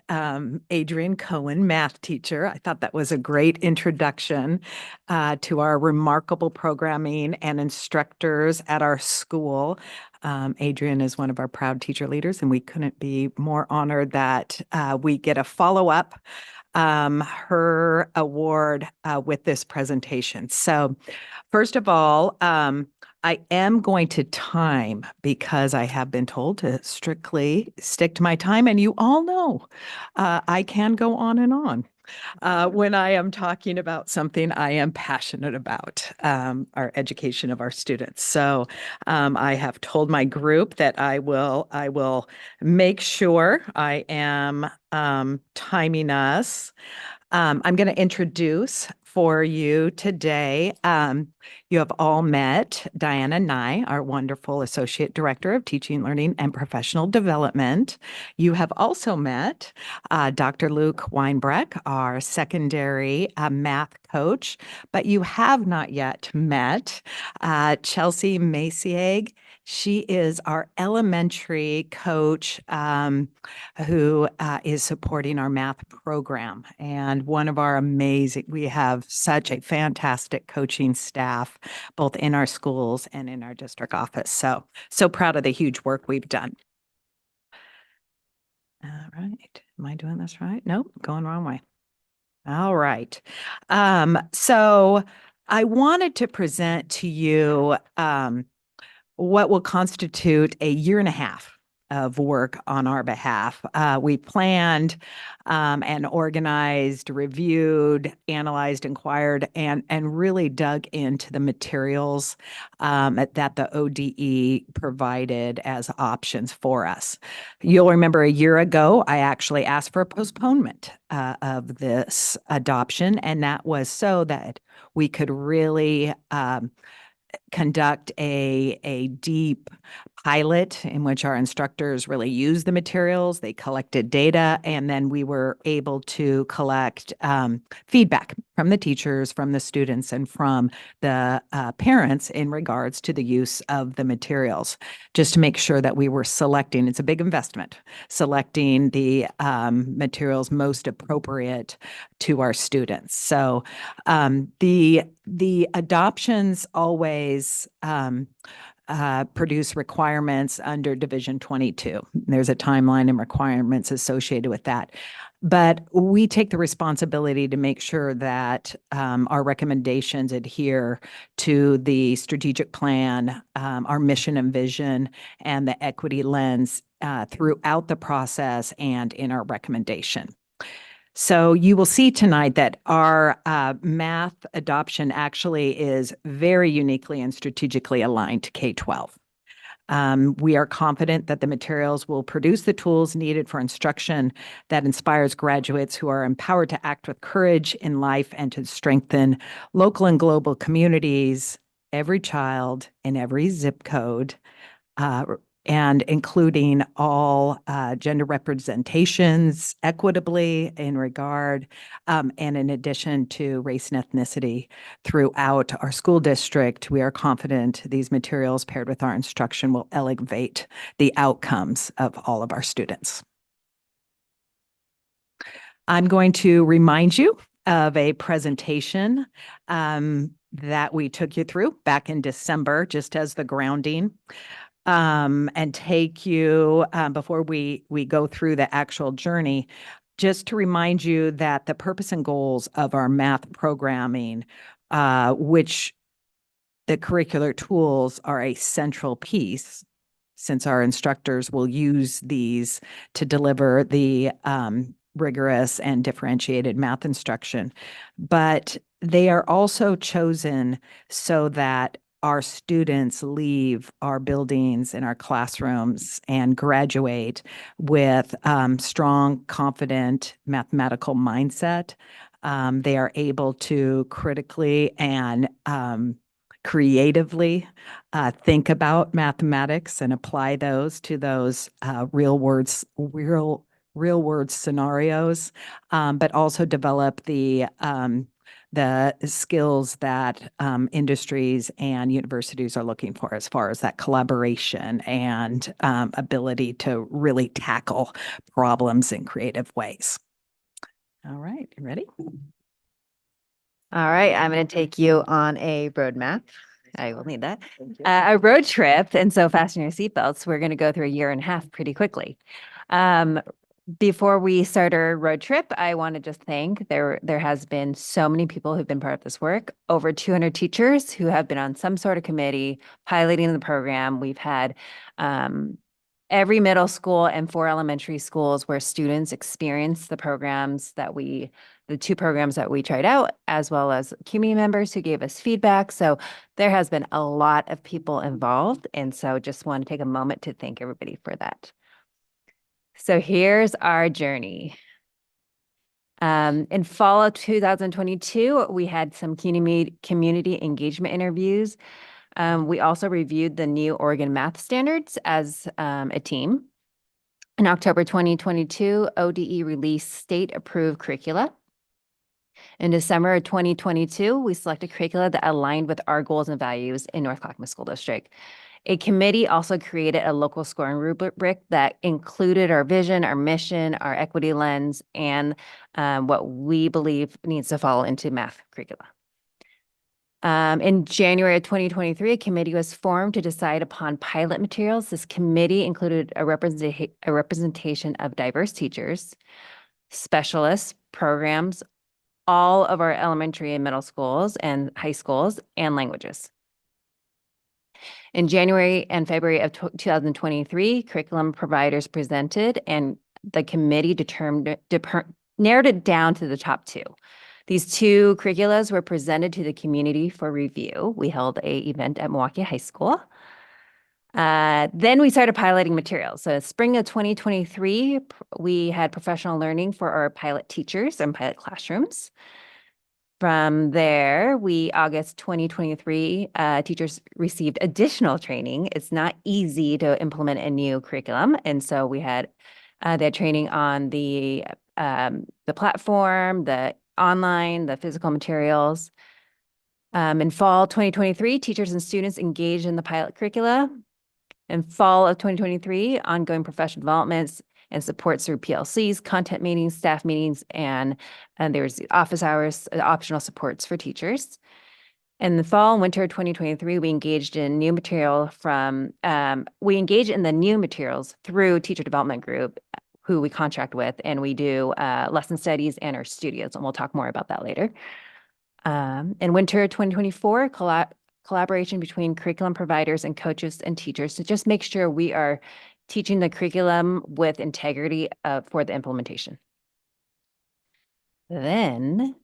Adrian Cohen, math teacher. I thought that was a great introduction to our remarkable programming and instructors at our school. Adrian is one of our proud teacher leaders, and we couldn't be more honored that we get a follow-up her award with this presentation. So first of all, I am going to time because I have been told to strictly stick to my time. And you all know I can go on and on when I am talking about something I am passionate about, our education of our students. So I have told my group that I will make sure I am timing us. I'm going to introduce for you today. You have all met Diana Nye, our wonderful Associate Director of Teaching, Learning, and Professional Development. You have also met Dr. Luke Weinbreck, our secondary math coach, but you have not yet met Chelsea Maciag. She is our elementary coach who is supporting our math program, and one of our we have such a fantastic coaching staff, both in our schools and in our district office. So proud of the huge work we've done. All right. Am I doing this right? Nope, going wrong way. All right. So I wanted to present to you what will constitute a year and a half of work on our behalf. We planned and organized, reviewed, analyzed, inquired, and really dug into the materials that the ODE provided as options for us. You'll remember a year ago, I actually asked for a postponement of this adoption, and that was so that we could really conduct a deep pilot in which our instructors really used the materials, they collected data, and then we were able to collect feedback from the teachers, from the students, and from the parents in regards to the use of the materials, just to make sure that we were selecting, it's a big investment, selecting the materials most appropriate to our students. So the adoptions always produce requirements under Division 22. There's a timeline and requirements associated with that. But we take the responsibility to make sure that our recommendations adhere to the strategic plan, our mission and vision, and the equity lens throughout the process and in our recommendation. So you will see tonight that our math adoption actually is very uniquely and strategically aligned to K-12. We are confident that the materials will produce the tools needed for instruction that inspires graduates who are empowered to act with courage in life and to strengthen local and global communities, every child in every zip code, and including all gender representations equitably in regard, and in addition to race and ethnicity throughout our school district. We are confident these materials paired with our instruction will elevate the outcomes of all of our students. I'm going to remind you of a presentation that we took you through back in December, just as the grounding, and take you before we go through the actual journey, just to remind you that the purpose and goals of our math programming, which the curricular tools are a central piece, since our instructors will use these to deliver the rigorous and differentiated math instruction. But they are also chosen so that our students leave our buildings and our classrooms and graduate with strong, confident mathematical mindset. They are able to critically and creatively think about mathematics and apply those to those real world scenarios, but also develop the skills that industries and universities are looking for, as far as that collaboration and ability to really tackle problems in creative ways. All right, you ready? All right, I'm going to take you on a roadmap. I will need that. A road trip. And so fasten your seatbelts. We're going to go through a year and a half pretty quickly. Before we start our road trip, I want to just thank there has been so many people who've been part of this work, over 200 teachers who have been on some sort of committee piloting the program. We've had every middle school and 4 elementary schools where students experience the programs the 2 programs that we tried out, as well as community members who gave us feedback. So there has been a lot of people involved. And so just want to take a moment to thank everybody for that. So here's our journey. In fall of 2022, we had some community engagement interviews. We also reviewed the new Oregon math standards as a team. In October 2022, ODE released state-approved curricula. In December of 2022, we selected curricula that aligned with our goals and values in North Clackamas School District. A committee also created a local scoring rubric that included our vision, our mission, our equity lens, and what we believe needs to fall into math curricula. In January of 2023, a committee was formed to decide upon pilot materials. This committee included a representation of diverse teachers, specialists, programs, all of our elementary and middle schools and high schools, and languages. In January and February of 2023, curriculum providers presented, and the committee narrowed it down to the top 2. These 2 curriculas were presented to the community for review. We held an event at Milwaukee High School. Then we started piloting materials. So spring of 2023, we had professional learning for our pilot teachers and pilot classrooms. From there, August 2023, teachers received additional training. It's not easy to implement a new curriculum. And so we had their training on the platform, the online, the physical materials. In fall 2023, teachers and students engaged in the pilot curricula. In fall of 2023, ongoing professional developments and supports through PLCs, content meetings, staff meetings, and there's office hours, optional supports for teachers. In the fall and winter 2023, we engaged in new material in the new materials through Teacher Development Group, who we contract with, and we do lesson studies and our studios, and we'll talk more about that later. In winter 2024, collaboration between curriculum providers and coaches and teachers to just make sure we are teaching the curriculum with integrity for the implementation. Then,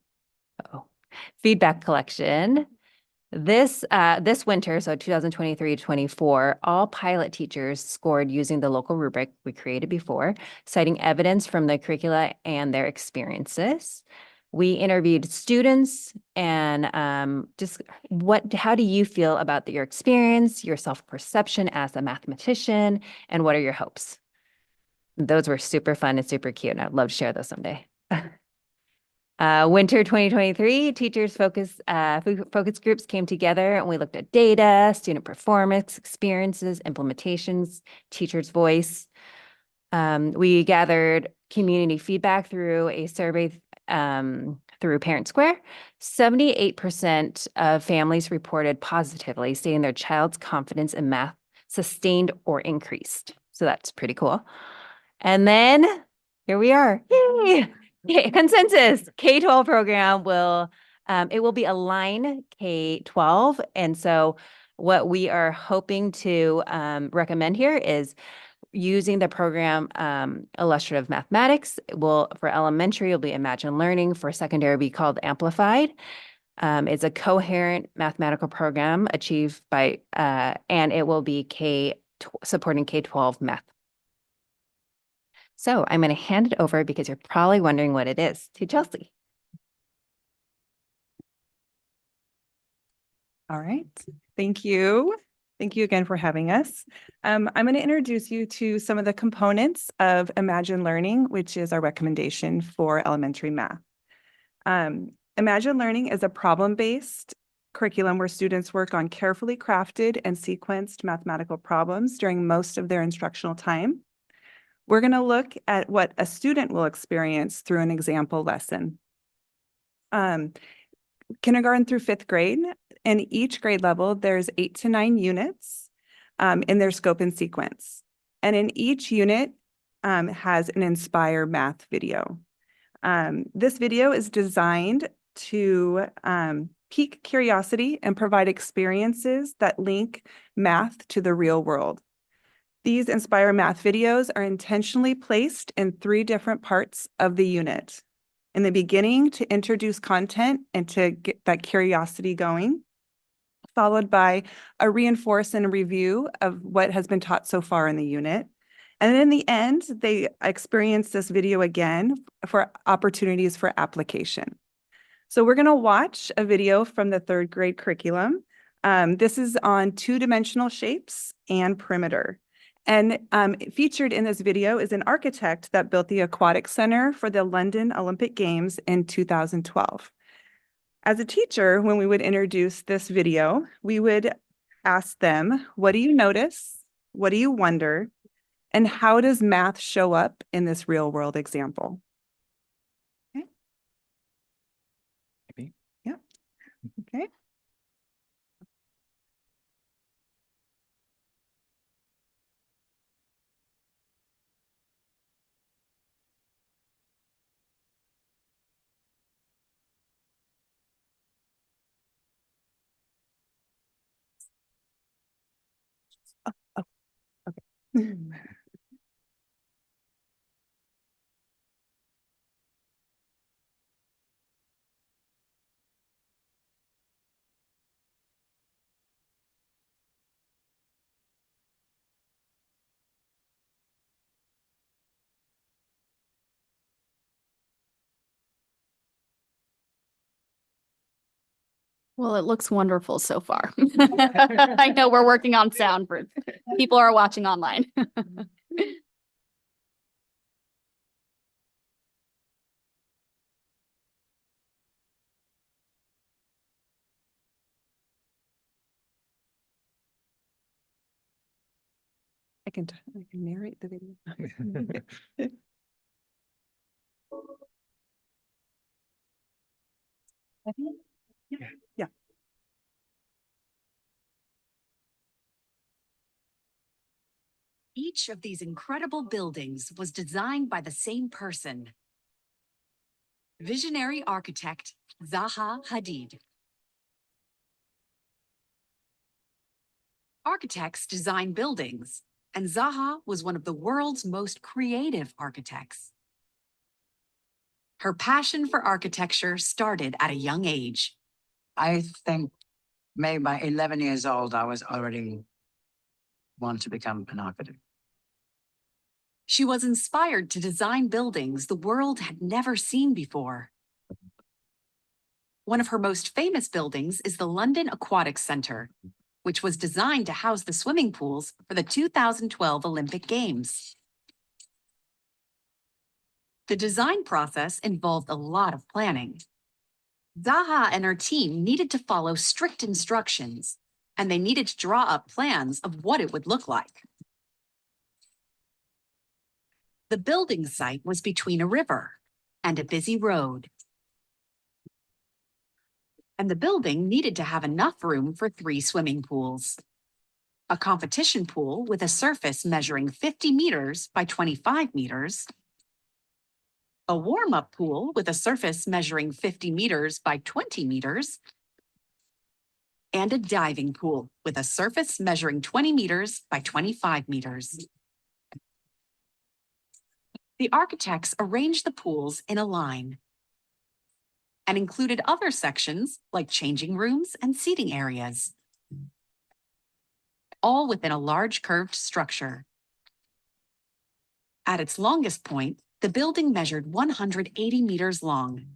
feedback collection. This winter, so 2023-24, all pilot teachers scored using the local rubric we created before, citing evidence from the curricula and their experiences. We interviewed students and how do you feel about your experience, your self-perception as a mathematician, and what are your hopes? Those were super fun and super cute, and I'd love to share those someday. Winter 2023, teachers focus groups came together and we looked at data, student performance, experiences, implementations, teachers' voice. We gathered community feedback through a survey through Parent Square. 78% of families reported positively, stating their child's confidence in math sustained or increased. So that's pretty cool. And then here we are. Yay! Okay, consensus. K-12 program will be a line K-12. And so what we are hoping to recommend here is using the program illustrative mathematics. For elementary, it'll be Imagine Learning. For secondary, it'll be called Amplified. It's a coherent mathematical program achieved by, and it will be supporting K-12 math. So I'm going to hand it over because you're probably wondering what it is to Chelsea. All right. Thank you. Thank you again for having us. I'm going to introduce you to some of the components of Imagine Learning, which is our recommendation for elementary math. Imagine Learning is a problem-based curriculum where students work on carefully crafted and sequenced mathematical problems during most of their instructional time. We're going to look at what a student will experience through an example lesson. Kindergarten through 5th grade, in each grade level, there's 8 to 9 units in their scope and sequence. And in each unit has an Inspire math video. This video is designed to pique curiosity and provide experiences that link math to the real world. These Inspire math videos are intentionally placed in 3 different parts of the unit. In the beginning, to introduce content and to get that curiosity going, followed by a reinforce and review of what has been taught so far in the unit. And then in the end, they experience this video again for opportunities for application. So we're going to watch a video from the 3rd grade curriculum. This is on 2-dimensional shapes and perimeter. And featured in this video is an architect that built the Aquatic Center for the London Olympic Games in 2012. As a teacher, when we would introduce this video, we would ask them, what do you notice? What do you wonder? And how does math show up in this real world example? Okay. Maybe. Yeah. Okay. Oh, okay. Well, it looks wonderful so far. I know we're working on sound for people who are watching online. I can narrate the video. Yeah. Each of these incredible buildings was designed by the same person, visionary architect Zaha Hadid. Architects design buildings, and Zaha was one of the world's most creative architects. Her passion for architecture started at a young age. I think maybe by 11 years old, I was already want to become an architect. She was inspired to design buildings the world had never seen before. One of her most famous buildings is the London Aquatic Centre, which was designed to house the swimming pools for the 2012 Olympic Games. The design process involved a lot of planning. Zaha and her team needed to follow strict instructions, and they needed to draw up plans of what it would look like. The building site was between a river and a busy road. And the building needed to have enough room for 3 swimming pools. A competition pool with a surface measuring 50 meters by 25 meters, a warm-up pool with a surface measuring 50 meters by 20 meters, and a diving pool with a surface measuring 20 meters by 25 meters. The architects arranged the pools in a line and included other sections like changing rooms and seating areas, all within a large curved structure. At its longest point, the building measured 180 meters long.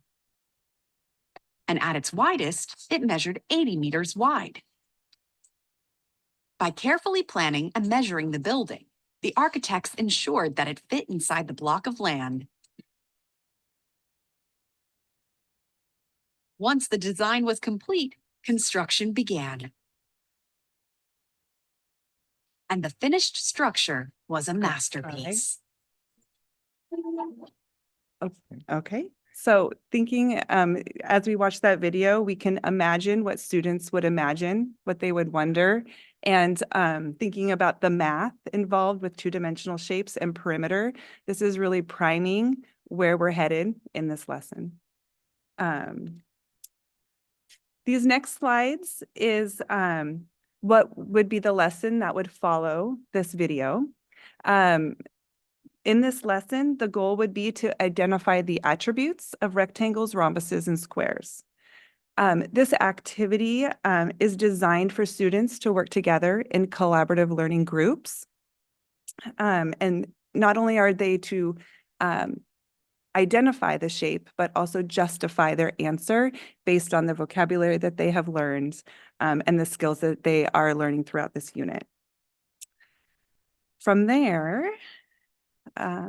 And at its widest, it measured 80 meters wide. By carefully planning and measuring the building, the architects ensured that it fit inside the block of land. Once the design was complete, construction began. And the finished structure was a masterpiece. Okay. So thinking, as we watch that video, we can imagine what students would imagine, what they would wonder, and thinking about the math involved with two-dimensional shapes and perimeter. This is really priming where we're headed in this lesson. These next slides is what would be the lesson that would follow this video. In this lesson, the goal would be to identify the attributes of rectangles, rhombuses, and squares. This activity is designed for students to work together in collaborative learning groups. And not only are they to identify the shape, but also justify their answer based on the vocabulary that they have learned and the skills that they are learning throughout this unit. From there, there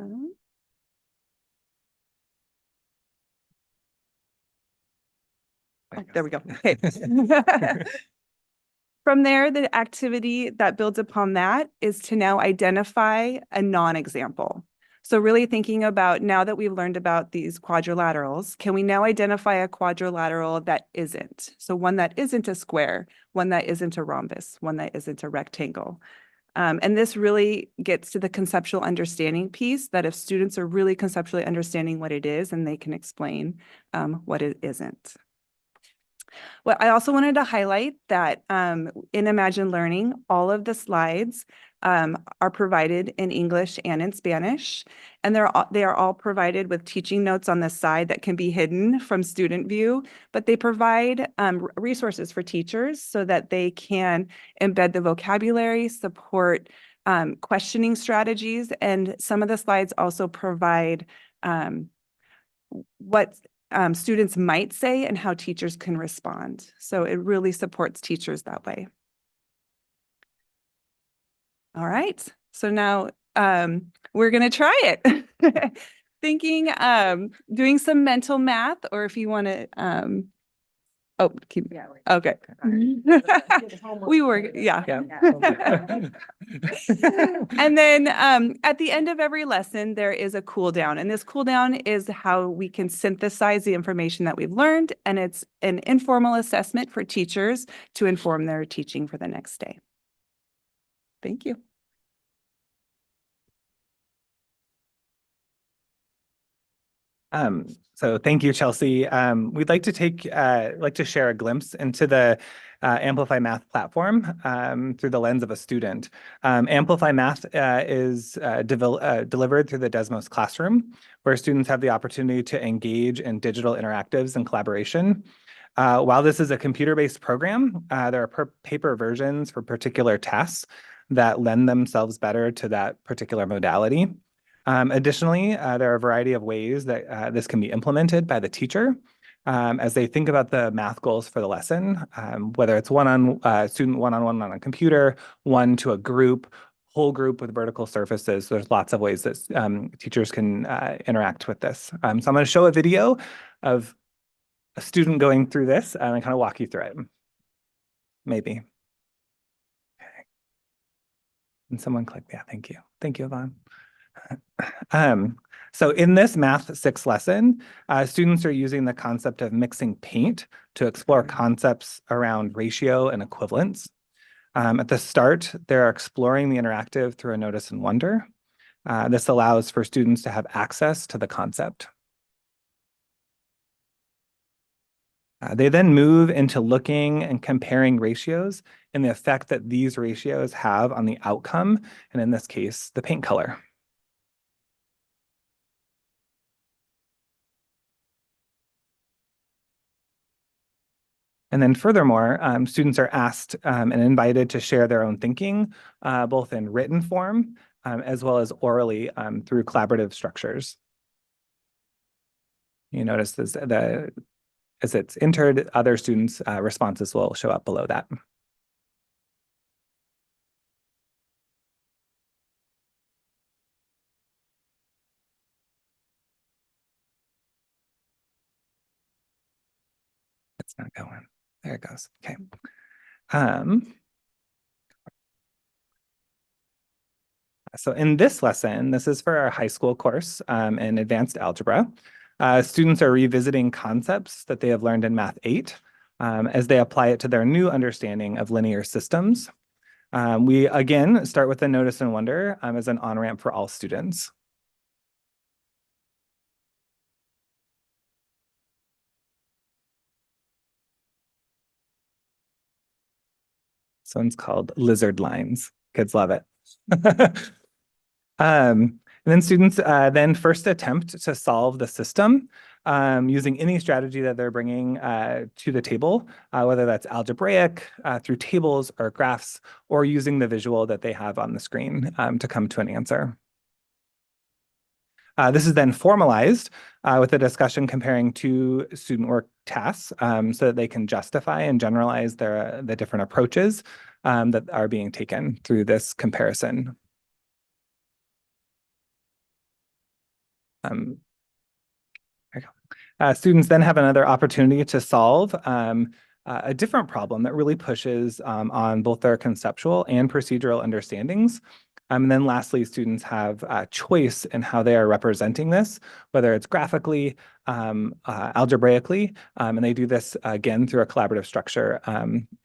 we go. Okay. From there, the activity that builds upon that is to now identify a non-example. So really thinking about, now that we've learned about these quadrilaterals, can we now identify a quadrilateral that isn't? So one that isn't a square, one that isn't a rhombus, one that isn't a rectangle. And this really gets to the conceptual understanding piece, that if students are really conceptually understanding what it is, and they can explain what it isn't. Well, I also wanted to highlight that in Imagine Learning, all of the slides are provided in English and in Spanish, and they are all provided with teaching notes on the side that can be hidden from student view, but they provide resources for teachers so that they can embed the vocabulary, support questioning strategies, and some of the slides also provide what students might say and how teachers can respond. So it really supports teachers that way. All right, so now we're gonna try it. Thinking, doing some mental math, or if you wanna, keep, okay. We were, yeah. And then at the end of every lesson, there is a cool down, and this cool down is how we can synthesize the information that we've learned, and it's an informal assessment for teachers to inform their teaching for the next day. Thank you. So thank you, Chelsea. We'd like to share a glimpse into the Amplify Math platform through the lens of a student. Amplify Math is delivered through the Desmos classroom, where students have the opportunity to engage in digital interactives and collaboration. While this is a computer-based program, there are paper versions for particular tasks that lend themselves better to that particular modality. Additionally, there are a variety of ways that this can be implemented by the teacher. as they think about the math goals for the lesson, whether it's student one-on-one on a computer, one to a group, whole group with vertical surfaces. There's lots of ways that teachers can interact with this. So I'm going to show a video of a student going through this and kind of walk you through it. Maybe. Okay. And someone click, yeah, thank you. Thank you, Yvonne. So in this Math 6 lesson, students are using the concept of mixing paint to explore concepts around ratio and equivalence. At the start, they're exploring the interactive through a notice and wonder. This allows for students to have access to the concept. They then move into looking and comparing ratios and the effect that these ratios have on the outcome, and in this case, the paint color. And then furthermore, students are asked and invited to share their own thinking, both in written form as well as orally through collaborative structures. You notice this, as it's entered, other students' responses will show up below that. It's not going. There it goes. Okay. So in this lesson, this is for our high school course in advanced algebra. Students are revisiting concepts that they have learned in Math 8 as they apply it to their new understanding of linear systems. We again start with the notice and wonder as an on-ramp for all students. This one's called Lizard Lines. Kids love it. And then students then first attempt to solve the system using any strategy that they're bringing to the table, whether that's algebraic, through tables or graphs, or using the visual that they have on the screen to come to an answer. This is then formalized with a discussion comparing two student work tasks so that they can justify and generalize the different approaches that are being taken through this comparison. There you go. Students then have another opportunity to solve a different problem that really pushes on both their conceptual and procedural understandings. And then lastly, students have a choice in how they are representing this, whether it's graphically, algebraically, and they do this again through a collaborative structure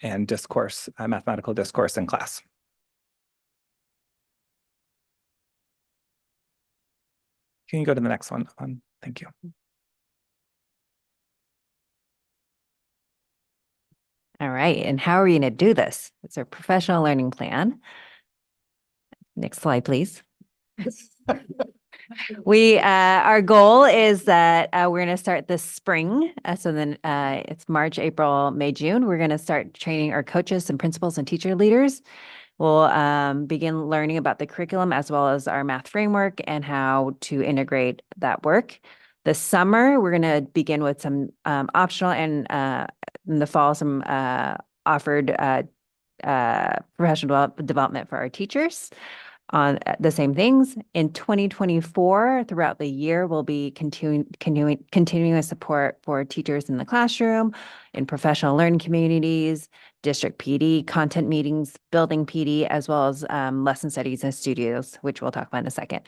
and discourse, mathematical discourse in class. Can you go to the next one? Thank you. All right, and how are we going to do this? It's our professional learning plan. Next slide, please. Our goal is that we're going to start this spring. So then it's March, April, May, June. We're going to start training our coaches and principals and teacher leaders. We'll begin learning about the curriculum as well as our math framework and how to integrate that work. This summer, we're going to begin with some optional and in the fall, some offered professional development for our teachers on the same things. In 2024, throughout the year, we'll be continuing with support for teachers in the classroom, in professional learning communities, district PD, content meetings, building PD, as well as lesson studies and studios, which we'll talk about in a second.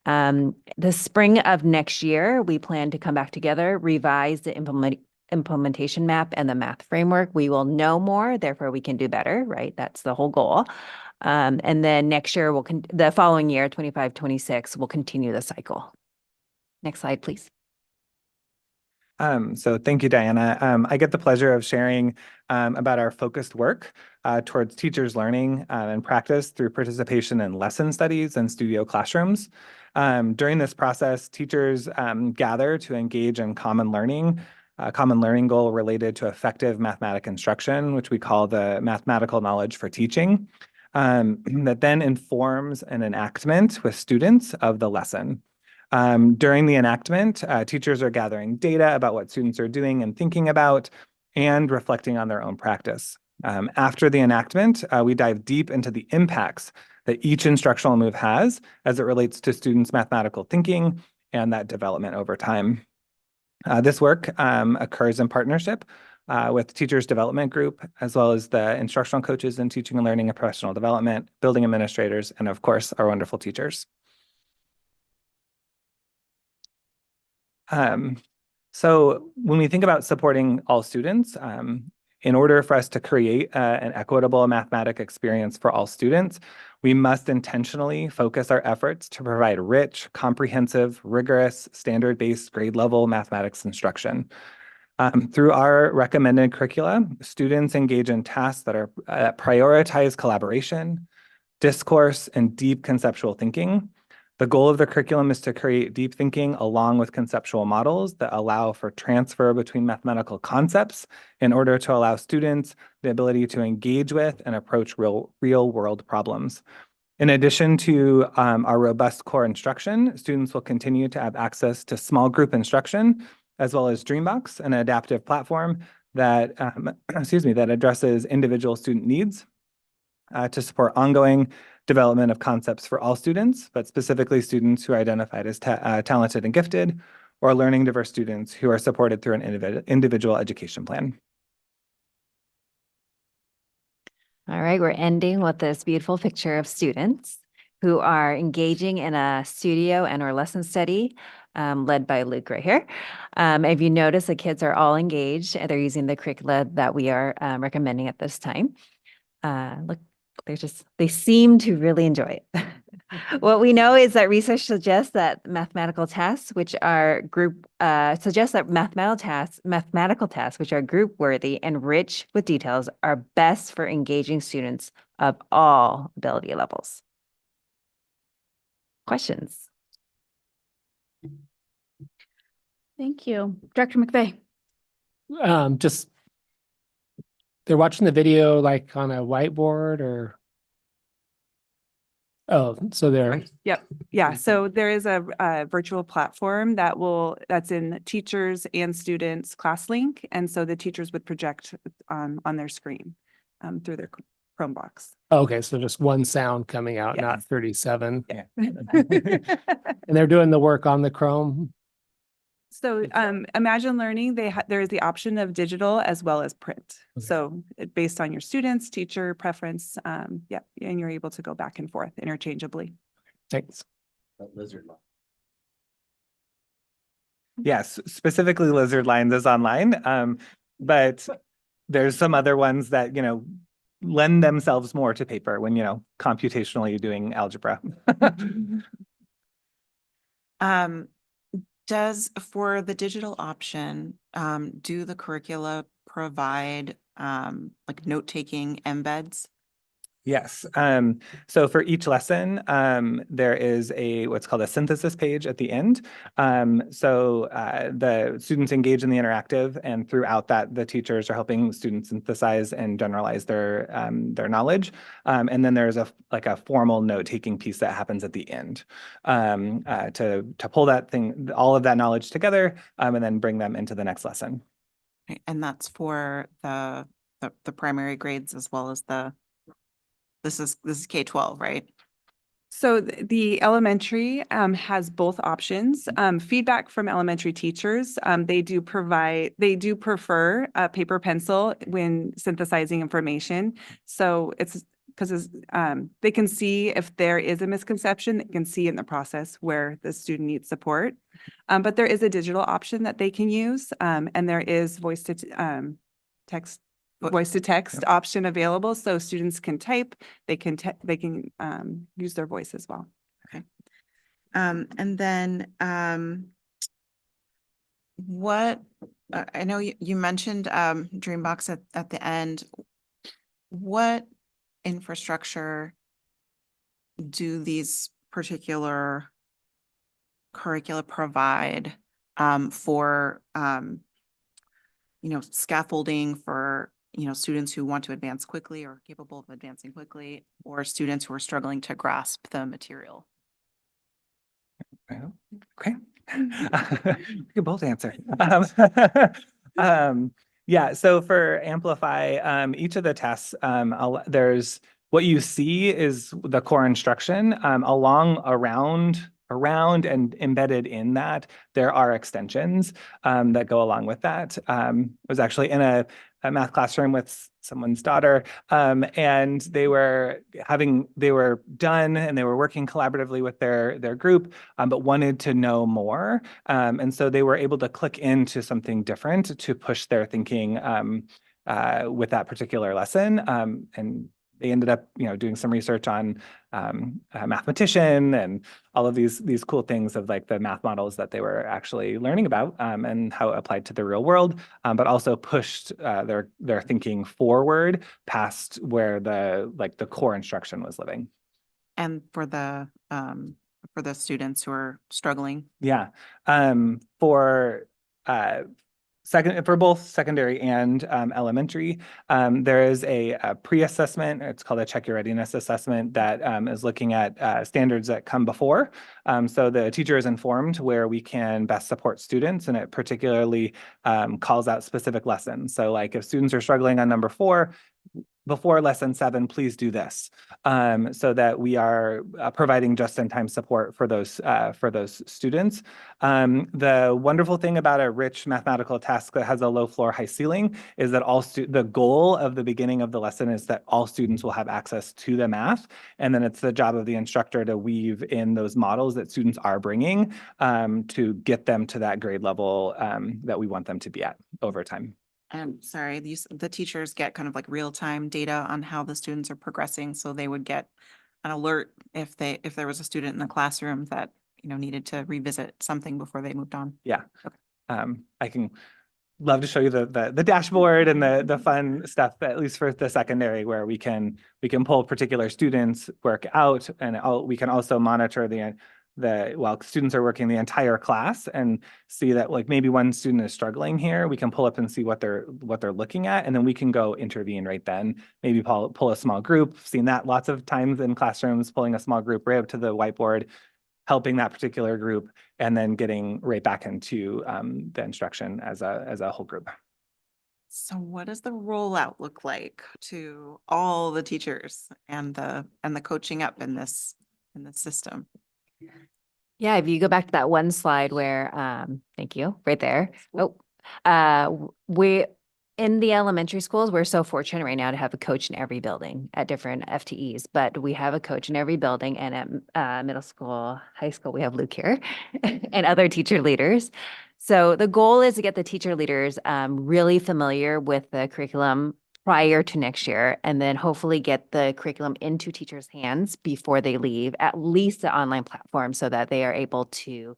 The spring of next year, we plan to come back together, revise the implementation map and the math framework. We will know more, therefore we can do better, right? That's the whole goal. And then next year, the following year, 25-26, we'll continue the cycle. Next slide, please. So thank you, Diana. I get the pleasure of sharing about our focused work towards teachers' learning and practice through participation in lesson studies and studio classrooms. During this process, teachers gather to engage in common learning, a common learning goal related to effective mathematical instruction, which we call the mathematical knowledge for teaching, that then informs an enactment with students of the lesson. During the enactment, teachers are gathering data about what students are doing and thinking about and reflecting on their own practice. After the enactment, we dive deep into the impacts that each instructional move has as it relates to students' mathematical thinking and that development over time. This work occurs in partnership with Teachers Development Group, as well as the instructional coaches in teaching and learning and professional development, building administrators, and of course, our wonderful teachers. So when we think about supporting all students, in order for us to create an equitable mathematic experience for all students, we must intentionally focus our efforts to provide rich, comprehensive, rigorous, standard-based grade-level mathematics instruction. Through our recommended curricula, students engage in tasks that are prioritize collaboration, discourse, and deep conceptual thinking. The goal of the curriculum is to create deep thinking along with conceptual models that allow for transfer between mathematical concepts in order to allow students the ability to engage with and approach real world problems. In addition to our robust core instruction, students will continue to have access to small group instruction, as well as Dreambox, an adaptive platform that, that addresses individual student needs to support ongoing development of concepts for all students, but specifically students who are identified as talented and gifted, or learning diverse students who are supported through an individual education plan. All right, we're ending with this beautiful picture of students who are engaging in a studio and or lesson study led by Luke right here. If you notice, the kids are all engaged and they're using the curricula that we are recommending at this time. Look, they seem to really enjoy it. What we know is that research suggests that mathematical tasks, which are mathematical tasks, which are group worthy and rich with details, are best for engaging students of all ability levels. Questions? Thank you. Director McVeigh. Just, they're watching the video like on a whiteboard or? Oh, so they're. Yep. Yeah. So there is a virtual platform that's in teachers and students ClassLink. And so the teachers would project on their screen through their Chromebox. Okay, so just one sound coming out, not Yes. 37. Yeah. And they're doing the work on the Chrome. So Imagine Learning, there is the option of digital as well as print. Okay. So based on your students, teacher preference, and you're able to go back and forth interchangeably. Thanks. Lizard line. Yes, specifically Lizard Lines is online, but there's some other ones that, lend themselves more to paper when, computationally doing algebra. Does, for the digital option, do the curricula provide like note-taking embeds? Yes. So for each lesson, there is what's called a synthesis page at the end. The students engage in the interactive, and throughout that, the teachers are helping students synthesize and generalize their knowledge. And then there's a formal note-taking piece that happens at the end to pull all of that knowledge together, and then bring them into the next lesson. Okay, and that's for the primary grades as well as this is K-12, right? So the elementary has both options. Feedback from elementary teachers, they do prefer paper pencil when synthesizing information. So it's because they can see if there is a misconception, they can see in the process where the student needs support. But there is a digital option that they can use, and there is voice to text option available, so students can type, they can use their voice as well. Okay. And then what I know you mentioned Dreambox at the end. What infrastructure do these particular curricula provide for scaffolding for students who want to advance quickly or capable of advancing quickly, or students who are struggling to grasp the material? Okay. We can both answer. Yeah, so for Amplify, each of the tests, there's what you see is the core instruction. Around and embedded in that, there are extensions that go along with that. I was actually in a math classroom with someone's daughter, and they were done and they were working collaboratively with their group, but wanted to know more. And so they were able to click into something different to push their thinking with that particular lesson. And they ended up, doing some research on a mathematician and all of these cool things of like the math models that they were actually learning about and how it applied to the real world, but also pushed their thinking forward past where the core instruction was living. And for the students who are struggling. Yeah. For both secondary and elementary, there is a pre-assessment. It's called a Check Your Readiness assessment that is looking at standards that come before. So the teacher is informed where we can best support students, and it particularly calls out specific lessons. So like if students are struggling on number 4, before lesson 7, please do this, so that we are providing just-in-time support for those students. The wonderful thing about a rich mathematical task that has a low floor, high ceiling is that the goal of the beginning of the lesson is that all students will have access to the math, and then it's the job of the instructor to weave in those models that students are bringing to get them to that grade level that we want them to be at over time. And sorry, the teachers get kind of like real-time data on how the students are progressing, so they would get an alert if there was a student in the classroom that needed to revisit something before they moved on. Yeah. Okay. I can love to show you the dashboard and the fun stuff, at least for the secondary, where we can pull particular students work out, and we can also monitor while students are working the entire class and see that like maybe one student is struggling here, we can pull up and see what they're looking at, and then we can go intervene right then. Maybe pull a small group. Seen that lots of times in classrooms, pulling a small group right up to the whiteboard, helping that particular group, and then getting right back into the instruction as a whole group. So what does the rollout look like to all the teachers and the coaching up in this system? Yeah, if you go back to that one slide where, thank you, right there. We, in the elementary schools, we're so fortunate right now to have a coach in every building at different FTEs, but we have a coach in every building, and at middle school, high school, we have Luke here and other teacher leaders. So the goal is to get the teacher leaders really familiar with the curriculum prior to next year, and then hopefully get the curriculum into teachers' hands before they leave, at least the online platform, so that they are able to,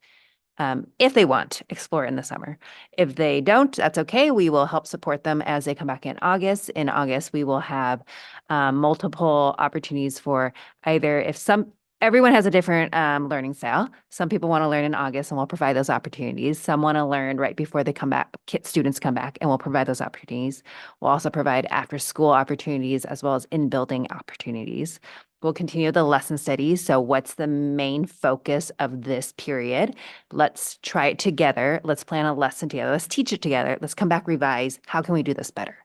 if they want, explore in the summer. If they don't, that's okay. We will help support them as they come back in August. In August, we will have multiple opportunities for either everyone has a different learning style. Some people want to learn in August, and we'll provide those opportunities. Some want to learn right before they come back, students come back, and we'll provide those opportunities. We'll also provide after-school opportunities as well as in-building opportunities. We'll continue the lesson studies. So what's the main focus of this period? Let's try it together. Let's plan a lesson together. Let's teach it together. Let's come back, revise. How can we do this better?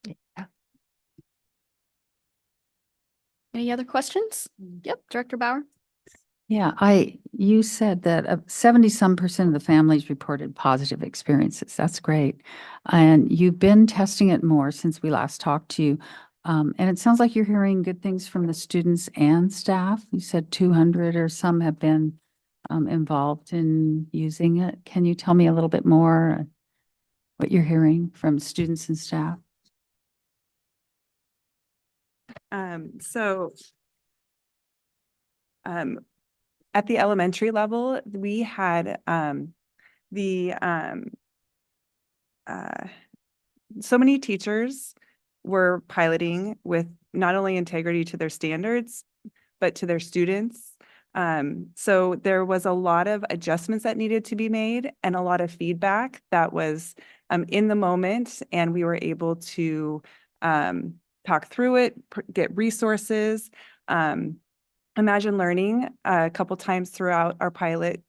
Yeah. Any other questions? Yep, Director Bauer. Yeah, you said that 70% of the families reported positive experiences. That's great. And you've been testing it more since we last talked to you. And it sounds like you're hearing good things from the students and staff. You said 200 or some have been involved in using it. Can you tell me a little bit more what you're hearing from students and staff? At the elementary level, we had so many teachers were piloting with not only integrity to their standards, but to their students. So there was a lot of adjustments that needed to be made and a lot of feedback that was in the moment, and we were able to talk through it, get resources, Imagine Learning a couple times throughout our pilot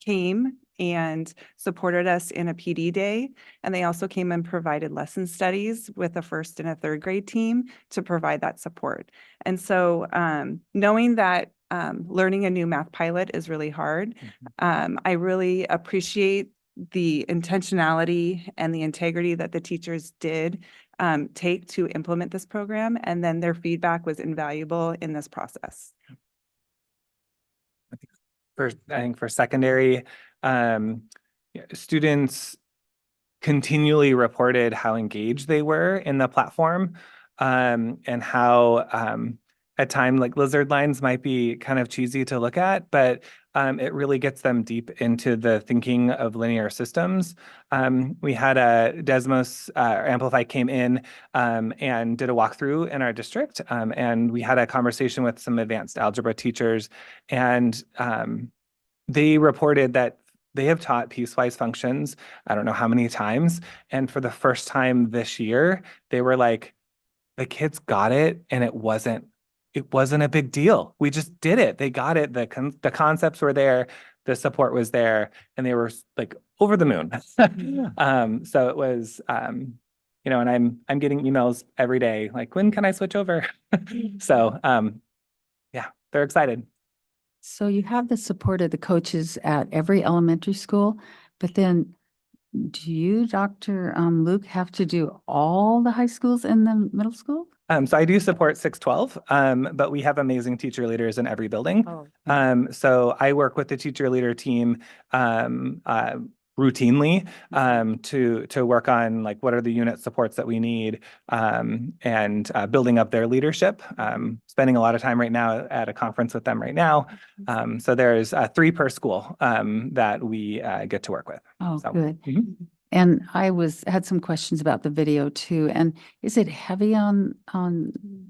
came and supported us in a PD day. And they also came and provided lesson studies with a first and a third grade team to provide that support. And so knowing that learning a new math pilot is really hard, I really appreciate the intentionality and the integrity that the teachers did take to implement this program. And then their feedback was invaluable in this process. I think for secondary, students continually reported how engaged they were in the platform, and how at times like lizard lines might be kind of cheesy to look at, but it really gets them deep into the thinking of linear systems. We had Desmos Amplify came in and did a walkthrough in our district, and we had a conversation with some advanced algebra teachers, and they reported that they have taught piecewise functions, I don't know how many times. And for the first time this year, they were like, the kids got it and it wasn't a big deal. We just did it. They got it. The concepts were there, the support was there, and they were like over the moon. So it was, you know, and I'm getting emails every day, like, when can I switch over? So yeah, they're excited. So you have the support of the coaches at every elementary school, but then do you, Dr. Luke, have to do all the high schools and the middle school? So I do support 612, but we have amazing teacher leaders in every building. Oh. So I work with the teacher leader team routinely to work on like what are the unit supports that we need, and building up their leadership. Spending a lot of time right now at a conference with them right now. So there's 3 per school that we get to work with. Oh, So, good. mhm. And I had some questions about the video too. And is it heavy on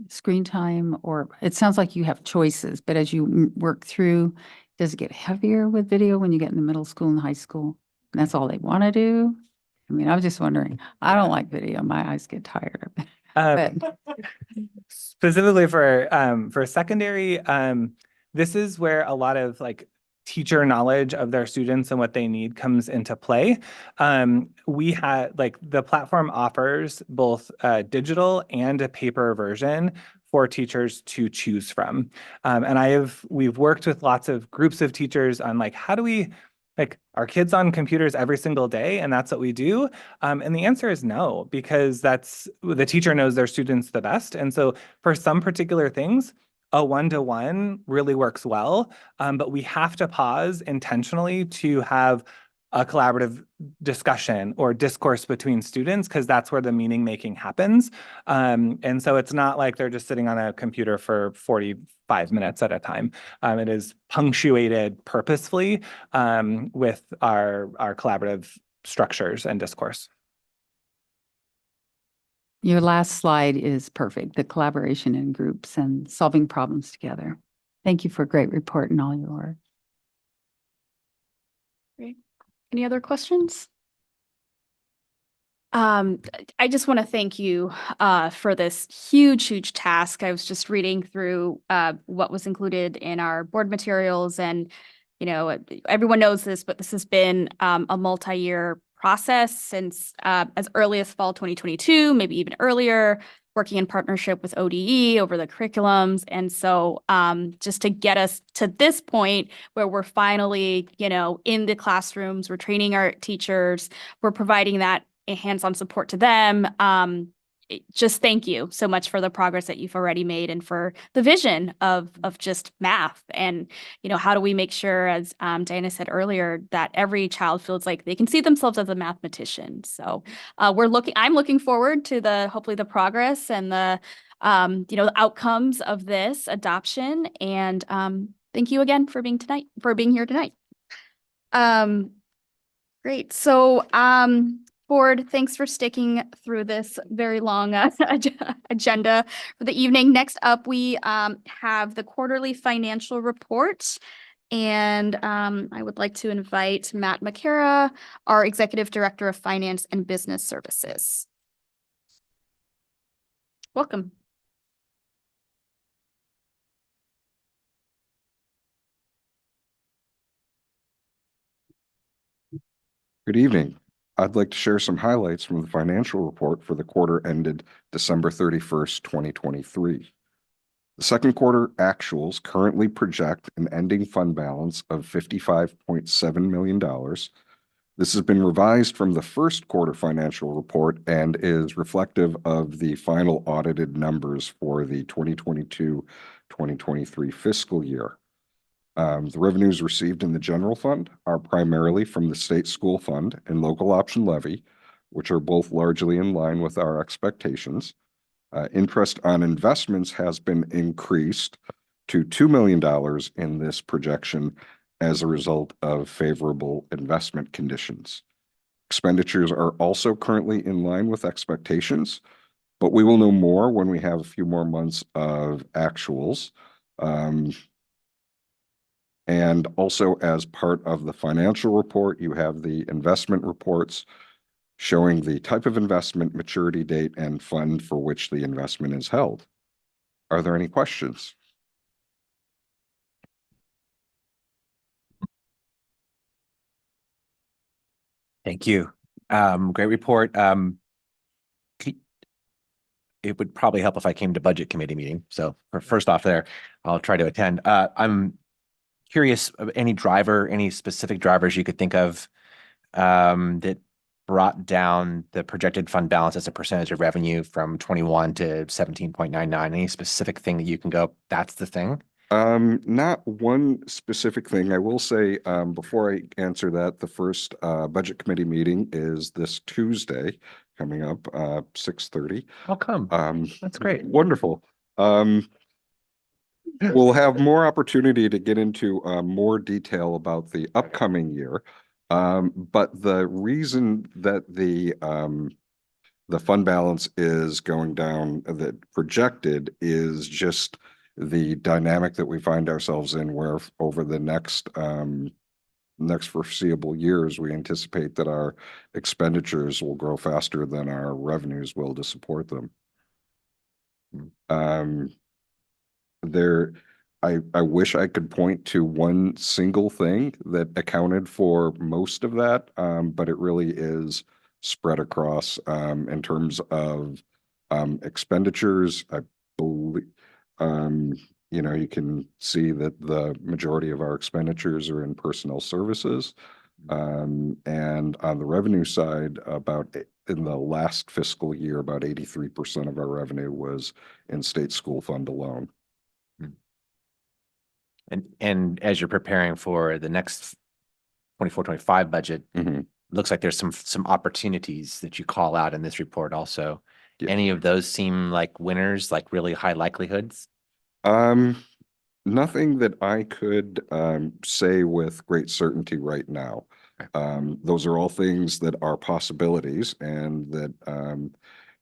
screen time, or it sounds like you have choices, but as you work through, does it get heavier with video when you get in the middle school and high school? And that's all they want to do? I mean, I was just wondering, I don't like video. My eyes get tired of it. But Specifically for secondary, this is where a lot of like teacher knowledge of their students and what they need comes into play. We had like the platform offers both a digital and a paper version for teachers to choose from. And we've worked with lots of groups of teachers on like, how do we, like, are kids on computers every single day? And that's what we do. And the answer is no, because the teacher knows their students the best. And so for some particular things, a one-to-one really works well, but we have to pause intentionally to have a collaborative discussion or discourse between students, because that's where the meaning making happens. And so it's not like they're just sitting on a computer for 45 minutes at a time. It is punctuated purposefully with our collaborative structures and discourse. your last slide is perfect, the collaboration in groups and solving problems together. Thank you for a great report and all your work. Great. Any other questions? I just want to thank you for this huge task. I was just reading through what was included in our board materials, and you know, everyone knows this, but this has been a multi-year process since as early as fall 2022, maybe even earlier, working in partnership with ODE over the curriculums. And so just to get us to this point where we're finally, you know, in the classrooms, we're training our teachers, we're providing that hands-on support to them. Just thank you so much for the progress that you've already made and for the vision of just math. And, you know, how do we make sure, as Diana said earlier, that every child feels like they can see themselves as a mathematician. So I'm looking forward to hopefully the progress and the, you know, the outcomes of this adoption. And thank you again for being here tonight. Great. So, Board, thanks for sticking through this very long agenda for the evening. Next up, we have the quarterly financial report. And I would like to invite Matt McCara, our Executive Director of Finance and Business Services. Welcome. Good evening. I'd like to share some highlights from the financial report for the quarter ended December 31st, 2023. The second quarter actuals currently project an ending fund balance of $55.7 million. This has been revised from the first quarter financial report and is reflective of the final audited numbers for the 2022-2023 fiscal year. The revenues received in the general fund are primarily from the state school fund and local option levy, which are both largely in line with our expectations. Interest on investments has been increased to $2 million in this projection as a result of favorable investment conditions. Expenditures are also currently in line with expectations, but we will know more when we have a few more months of actuals. And also, as part of the financial report, you have the investment reports showing the type of investment, maturity date, and fund for which the investment is held. Are there any questions? Thank you. Great report. It would probably help if I came to budget committee meeting. So first off there, I'll try to attend. I'm curious of any specific drivers you could think of that brought down the projected fund balance as a percentage of revenue from 21 to 17.99. Any specific thing that you can go, that's the thing? Not one specific thing. I will say, before I answer that, the first budget committee meeting is this Tuesday coming up, 6:30. How come? That's great. Wonderful. We'll have more opportunity to get into more detail about the upcoming year. But the reason that the fund balance is going down, that projected, is just the dynamic that we find ourselves in, where over the next foreseeable years, we anticipate that our expenditures will grow faster than our revenues will to support them. I wish I could point to one single thing that accounted for most of that, but it really is spread across in terms of expenditures. I believe, you can see that the majority of our expenditures are in personnel services. And on the revenue side, in the last fiscal year, about 83% of our revenue was in state school fund alone. And as you're preparing for the next 24-25 budget, looks like there's some opportunities that you call out in this report also. Yeah. Any of those seem like winners, like really high likelihoods? Nothing that I could say with great certainty right now. Those are all things that are possibilities and that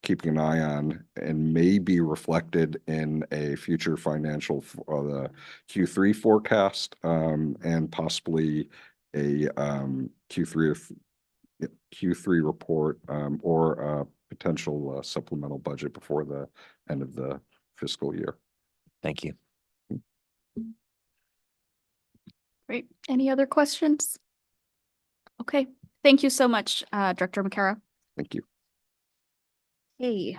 keeping an eye on and may be reflected in a future financial the Q3 forecast and possibly a Q3 report or a potential supplemental budget before the end of the fiscal year. Thank you. Great. Any other questions? Okay. Thank you so much, Director McCara. Thank you. Okay.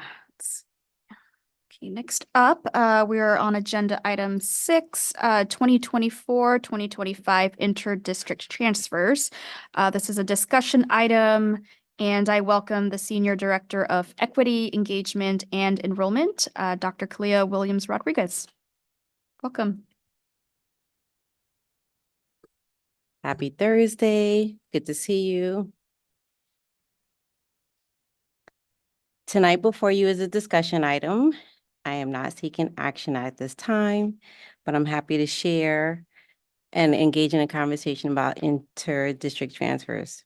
Okay, next up, we are on agenda item 6, 2024-2025 inter-district transfers. This is a discussion item, and I welcome the Senior Director of Equity, Engagement, and Enrollment, Dr. Kalia Williams-Rodriguez. Welcome. Happy Thursday. Good to see you. Tonight before you is a discussion item. I am not seeking action at this time, but I'm happy to share and engage in a conversation about inter-district transfers.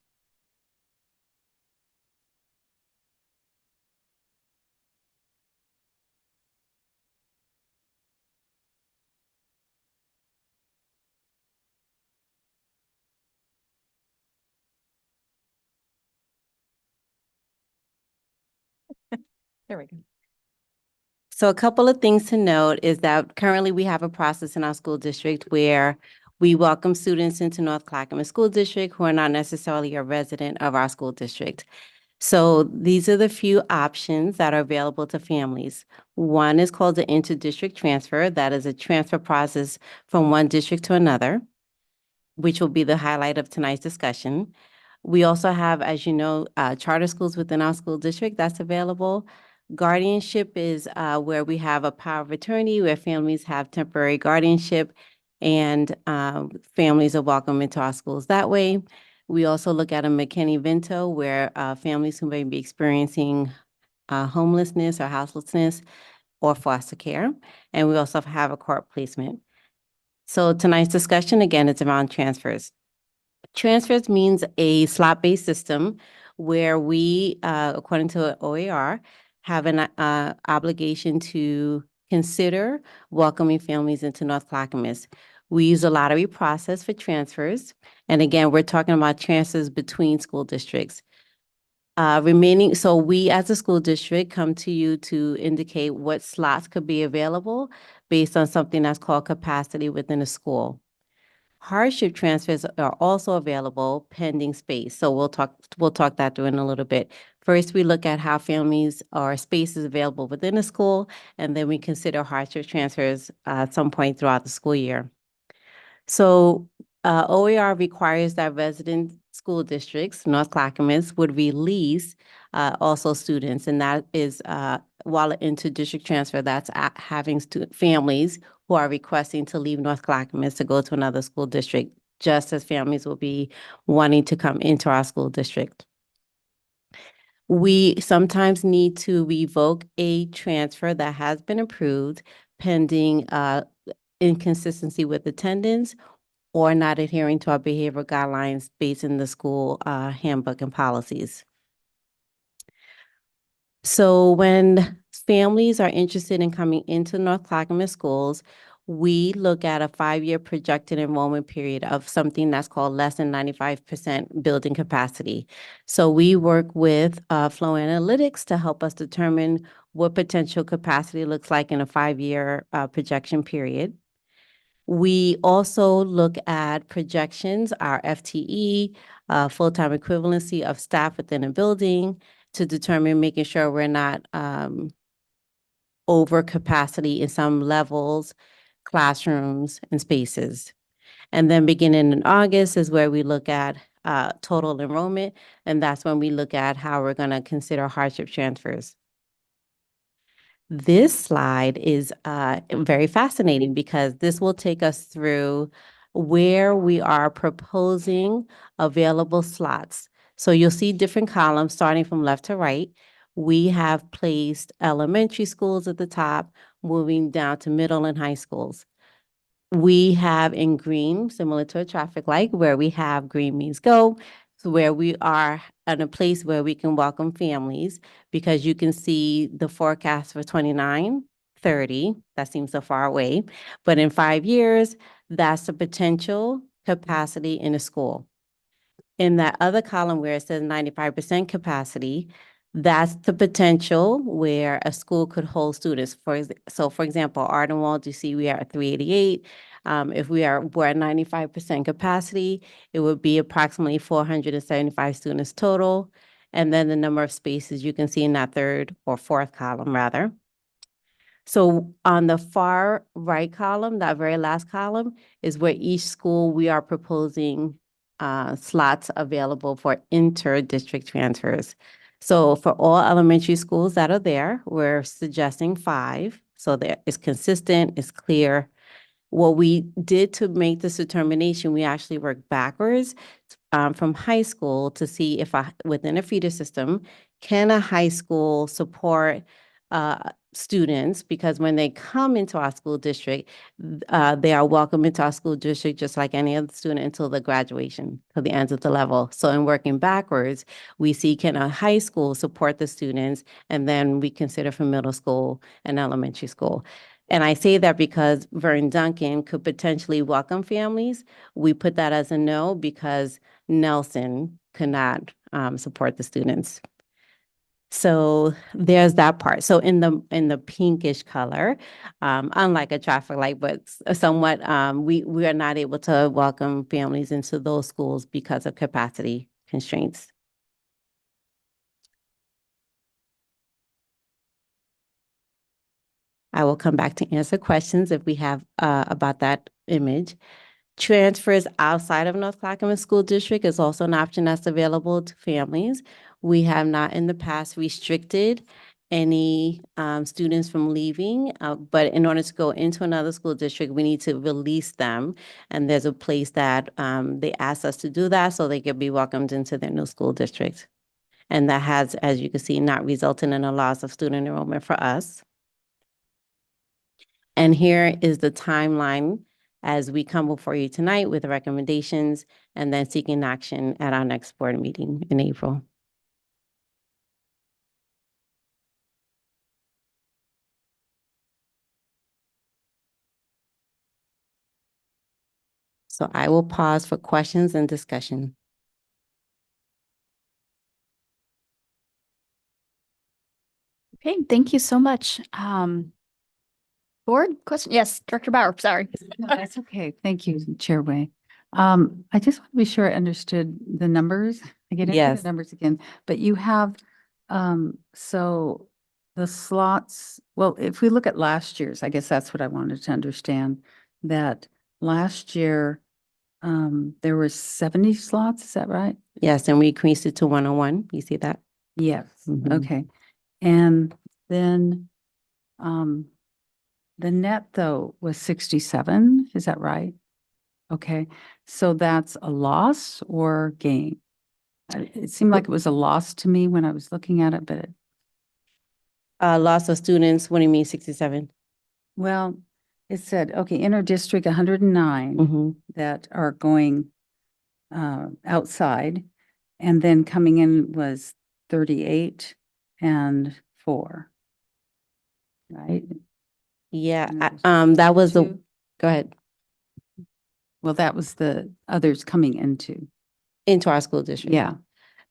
There we go. So a couple of things to note is that currently we have a process in our school district where We welcome students into North Clackamas School District who are not necessarily a resident of our school district. So these are the few options that are available to families. One is called the interdistrict transfer. That is a transfer process from one district to another, which will be the highlight of tonight's discussion. We also have, as you know, charter schools within our school district that's available. Guardianship is where we have a power of attorney, where families have temporary guardianship, and families are welcome into our schools that way. We also look at a McKinney-Vento, where families who may be experiencing homelessness or houselessness or foster care. And we also have a court placement. So tonight's discussion, again, is around transfers. Transfers means a slot-based system where we, according to OAR, have an obligation to consider welcoming families into North Clackamas. We use a lottery process for transfers. And again, we're talking about transfers between school districts. So we as a school district come to you to indicate what slots could be available based on something that's called capacity within a school. Hardship transfers are also available pending space. So we'll talk that through in a little bit. First, we look at how families or spaces available within a school, and then we consider hardship transfers at some point throughout the school year. So OER requires that resident school districts, North Clackamas, would release also students, and that is while into district transfer, that's having families who are requesting to leave North Clackamas to go to another school district, just as families will be wanting to come into our school district. We sometimes need to revoke a transfer that has been approved pending inconsistency with attendance or not adhering to our behavioral guidelines based in the school handbook and policies. So when families are interested in coming into North Clackamas schools, we look at a 5-year projected enrollment period of something that's called less than 95% building capacity. So we work with Flow Analytics to help us determine what potential capacity looks like in a 5-year projection period. We also look at projections, our FTE, full-time equivalency of staff within a building to determine making sure we're not over capacity in some levels, classrooms, and spaces. And then beginning in August is where we look at total enrollment, and that's when we look at how we're going to consider hardship transfers. This slide is very fascinating because this will take us through where we are proposing available slots. So you'll see different columns starting from left to right. We have placed elementary schools at the top, moving down to middle and high schools. We have in green, similar to a traffic light, where we have green means go, so where we are in a place where we can welcome families, because you can see the forecast for 29, 30, that seems so far away. But in 5 years, that's the potential capacity in a school. In that other column where it says 95% capacity, that's the potential where a school could hold students. For example, Ardenwald, you see we are at 388. If we're at 95% capacity, it would be approximately 475 students total. And then the number of spaces you can see in that third or fourth column, rather. So on the far right column, that very last column, is where each school we are proposing slots available for inter-district transfers. So for all elementary schools that are there, we're suggesting 5. So that it's consistent, it's clear. What we did to make this determination, we actually worked backwards from high school to see if within a feeder system, can a high school support students, because when they come into our school district, they are welcome into our school district just like any other student until the graduation, till the end of the level. So in working backwards, we see can a high school support the students, and then we consider for middle school and elementary school. And I say that because Vern Duncan could potentially welcome families. We put that as a no because Nelson could not support the students. So there's that part. So in the pinkish color, unlike a traffic light, but somewhat, we are not able to welcome families into those schools because of capacity constraints. I will come back to answer questions if we have about that image. Transfers outside of North Clackamas School District is also an option that's available to families. We have not in the past restricted any students from leaving, but in order to go into another school district, we need to release them. And there's a place that they asked us to do that so they could be welcomed into their new school district. And that has, as you can see, not resulted in a loss of student enrollment for us. And here is the timeline as we come before you tonight with the recommendations and then seeking action at our next board meeting in April. So I will pause for questions and discussion. Okay, thank you so much. Board question? Yes, Director Bauer, sorry. No, that's okay. Thank you, Chair Wei. I just want to be sure I understood the numbers. I get into Yes. the numbers again, but you have, so the slots, well, if we look at last year's, I guess that's what I wanted to understand, that last year, there were 70 slots, is that right? Yes, and we increased it to 101. You see that? Yes, Mhm. okay. And then, the net though was 67, is that right? Okay, so that's a loss or gain? It seemed like it was a loss to me when I was looking at it, but Loss of students, what do you mean 67? well, it said, okay, inter-district 109 Mm-hmm. that are going outside, and then coming in was 38 and 4. Right? Yeah, And that was the, two. go ahead, Well, that was the others coming into. into our school district. Yeah.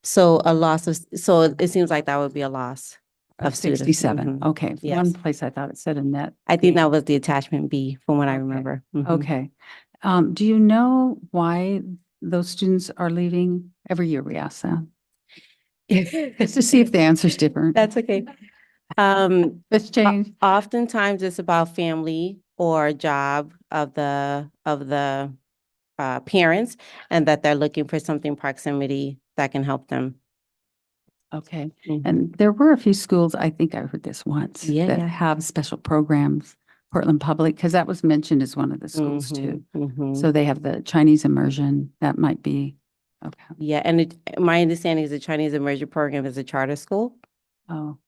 So a loss of, so it seems like that would be a loss Of of students. 67. Mhm. Okay. Yes. One place I thought it said a net. I think gain. that was the attachment B from what I Okay. remember. Mhm. Okay. Do you know why those students are leaving? Every year we ask that. Just to see if the answer's different. That's okay. It's changed. Oftentimes it's about family or job of the parents, and that they're looking for something proximity that can help them. Okay. Mhm. And there were a few schools, I think I heard this once, Yeah, that yeah. have special programs, Portland Public, because that was mentioned as one of the schools too. Mhm. So they have the Chinese immersion, that might be, okay. Yeah, and my understanding is the Chinese immersion program is a charter school. Oh,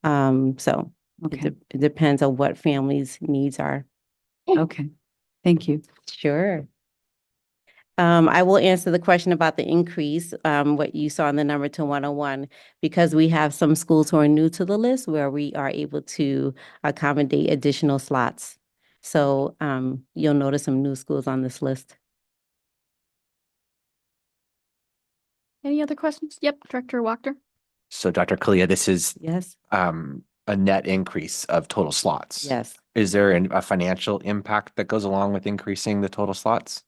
So okay. it depends on what families' needs are. Okay. Thank you. Sure. I will answer the question about the increase, what you saw in the number to 101, because we have some schools who are new to the list where we are able to accommodate additional slots. So you'll notice some new schools on this list. Any other questions? Yep, Director Wachter. So Dr. Kalia, this is Yes. A net increase of total slots. Yes. Is there a financial impact that goes along with increasing the total slots?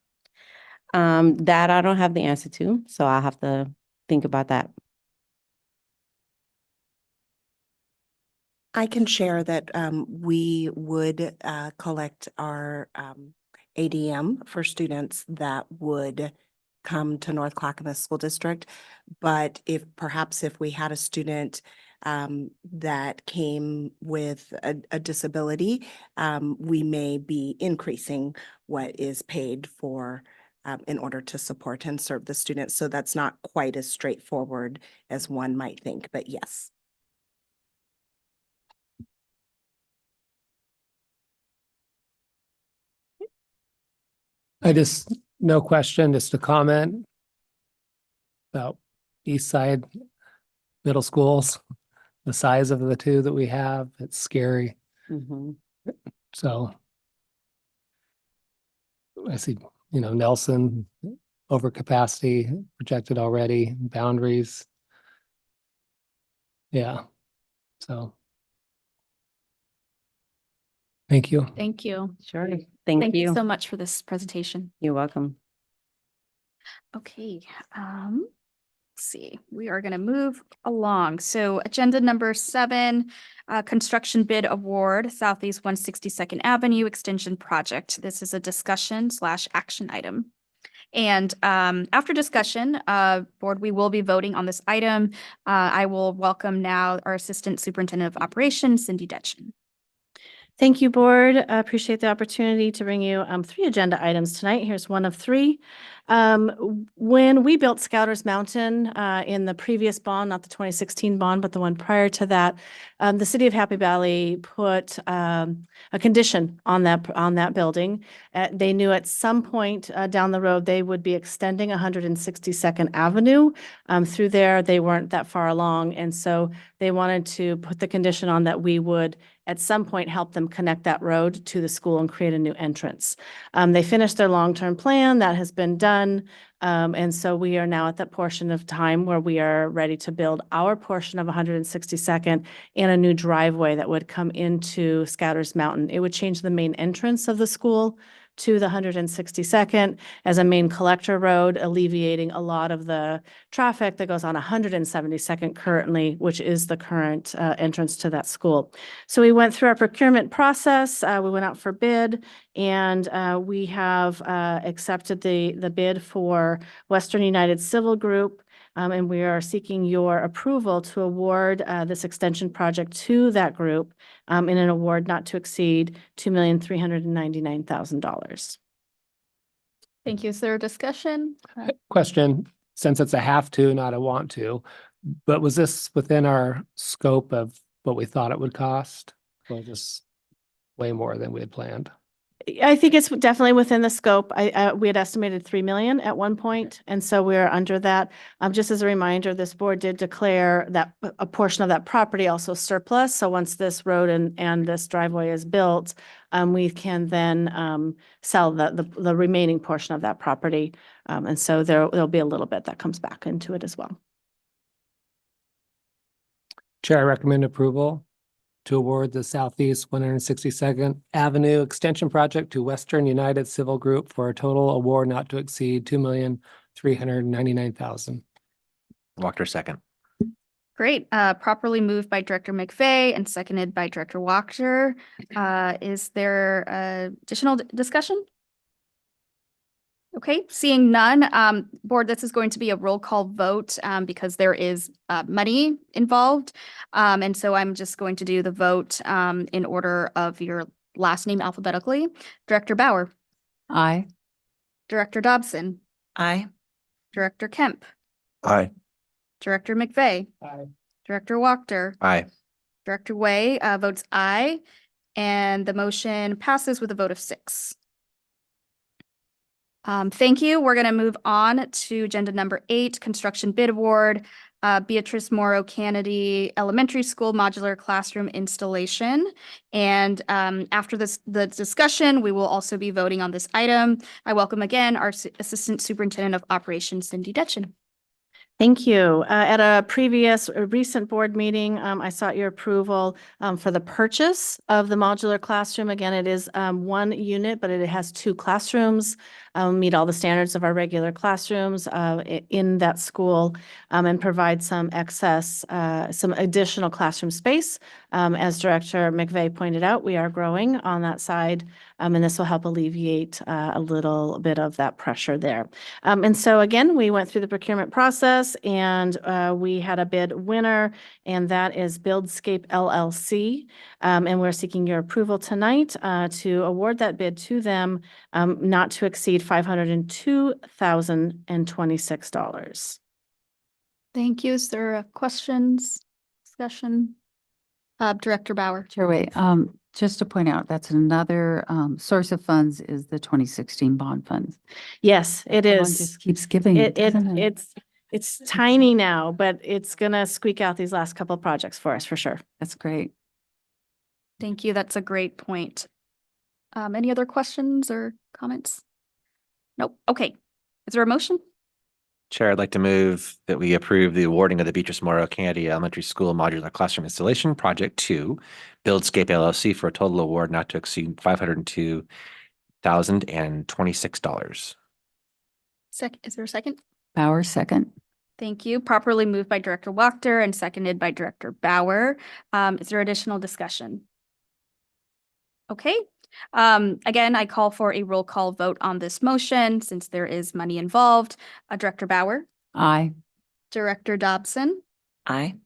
That I don't have the answer to, so I'll have to think about that. I can share that we would collect our ADM for students that would come to North Clackamas School District. But perhaps if we had a student that came with a disability, we may be increasing what is paid for in order to support and serve the students. So that's not quite as straightforward as one might think, but yes. No question, just a comment about East Side middle schools, the size of the two that we have, it's scary. Mhm. So I see, Nelson over capacity projected already, boundaries. Yeah, So. Thank you. Thank you. Sure. Thank Thank you you. so much for this presentation. You're welcome. Okay, let's see, we are going to move along. So agenda number 7, construction bid award, Southeast 162nd Avenue Extension Project. This is a discussion/action item. And after discussion, board, we will be voting on this item. I will welcome now our Assistant Superintendent of Operations, Cindy Detchen. Thank you, board. I appreciate the opportunity to bring you 3 agenda items tonight. Here's one of 3. When we built Scouters Mountain in the previous bond, not the 2016 bond, but the one prior to that, the city of Happy Valley put a condition on that building. They knew at some point down the road they would be extending 162nd Avenue through there. They weren't that far along, and so they wanted to put the condition on that we would at some point help them connect that road to the school and create a new entrance. They finished their long-term plan. That has been done. And so we are now at that portion of time where we are ready to build our portion of 162nd and a new driveway that would come into Scouters Mountain. It would change the main entrance of the school to the 162nd as a main collector road, alleviating a lot of the traffic that goes on 172nd currently, which is the current entrance to that school. So we went through our procurement process. We went out for bid, and we have accepted the bid for Western United Civil Group. And we are seeking your approval to award this extension project to that group in an award not to exceed $2,399,000. Thank you. Is there a discussion? Question, since it's a have to, not a want to, but was this within our scope of what we thought it would cost? Or just way more than we had planned? I think it's definitely within the scope. We had estimated 3 million at one point, and so we're under that. Just as a reminder, this board did declare that a portion of that property also surplus. So once this road and this driveway is built, we can then sell the remaining portion of that property. And so there'll be a little bit that comes back into it as well. Chair, I recommend approval to award the Southeast 162nd Avenue Extension Project to Western United Civil Group for a total award not to exceed $2,399,000. Wachter, second. Great. Properly moved by Director McVeigh and seconded by Director Wachter. Is there additional discussion? Okay, seeing none, board, this is going to be a roll call vote because there is money involved. And so I'm just going to do the vote in order of your last name alphabetically. Director Bauer. Aye. Director Dobson. Aye. Director Kemp. Aye. Director McVeigh. Aye. Director Wachter. Aye. Director Way votes aye, and the motion passes with a vote of 6. Thank you. We're going to move on to agenda number 8, construction bid award, Beatrice Morrow Kennedy Elementary School modular classroom installation. And after the discussion, we will also be voting on this item. I welcome again our Assistant Superintendent of Operations, Cindy Detchen. Thank you. At a recent board meeting, I sought your approval for the purchase of the modular classroom. Again, it is 1 unit, but it has 2 classrooms, meet all the standards of our regular classrooms in that school, and provide some additional classroom space. As Director McVeigh pointed out, we are growing on that side, and this will help alleviate a little bit of that pressure there. And so again, we went through the procurement process, and we had a bid winner, and that is Buildscape LLC. And we're seeking your approval tonight to award that bid to them, not to exceed $502,026. Thank you. Is there questions, discussion? Director Bauer. Chair Way, just to point out, that's another source of funds is the 2016 bond funds. Yes, it One is. just keeps giving, doesn't it? It's tiny now, but it's gonna squeak out these last couple of projects for us for sure. That's great. Thank you. That's a great point. Any other questions or comments? Nope. Okay. Is there a motion? Chair, I'd like to move that we approve the awarding of the Beatrice Morrow Kennedy Elementary School Modular Classroom Installation Project 2, Buildscape LLC, for a total award not to exceed $502,026. Is there a second? Bauer, second. Thank you. Properly moved by Director Wachter and seconded by Director Bauer. Is there additional discussion? Okay. Again, I call for a roll call vote on this motion since there is money involved. Director Bauer, Aye. Director Dobson, Aye.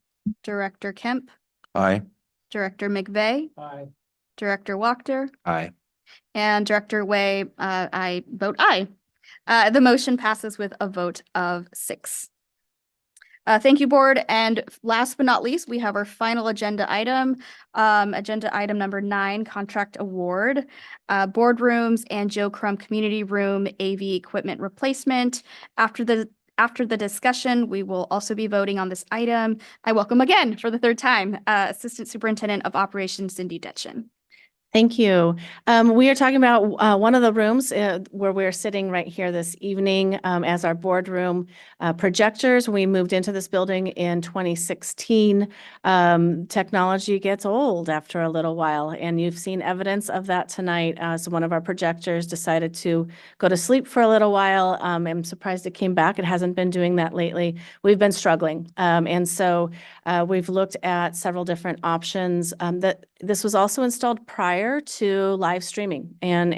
Director Kemp, Aye. Director McVeigh, Aye. Director Wachter, Aye. and Director Way, I vote aye. The motion passes with a vote of 6. Thank you, board. And last but not least, we have our final agenda item number 9, contract award, boardrooms and Joe Crum Community Room AV equipment replacement. After the discussion, we will also be voting on this item. I welcome again for the 3rd time, Assistant Superintendent of Operations, Cindy Detchen. Thank you. We are talking about one of the rooms where we're sitting right here this evening as our boardroom projectors. We moved into this building in 2016. Technology gets old after a little while, and you've seen evidence of that tonight as one of our projectors decided to go to sleep for a little while. I'm surprised it came back. It hasn't been doing that lately. We've been struggling. And so we've looked at several different options. This was also installed prior to live streaming and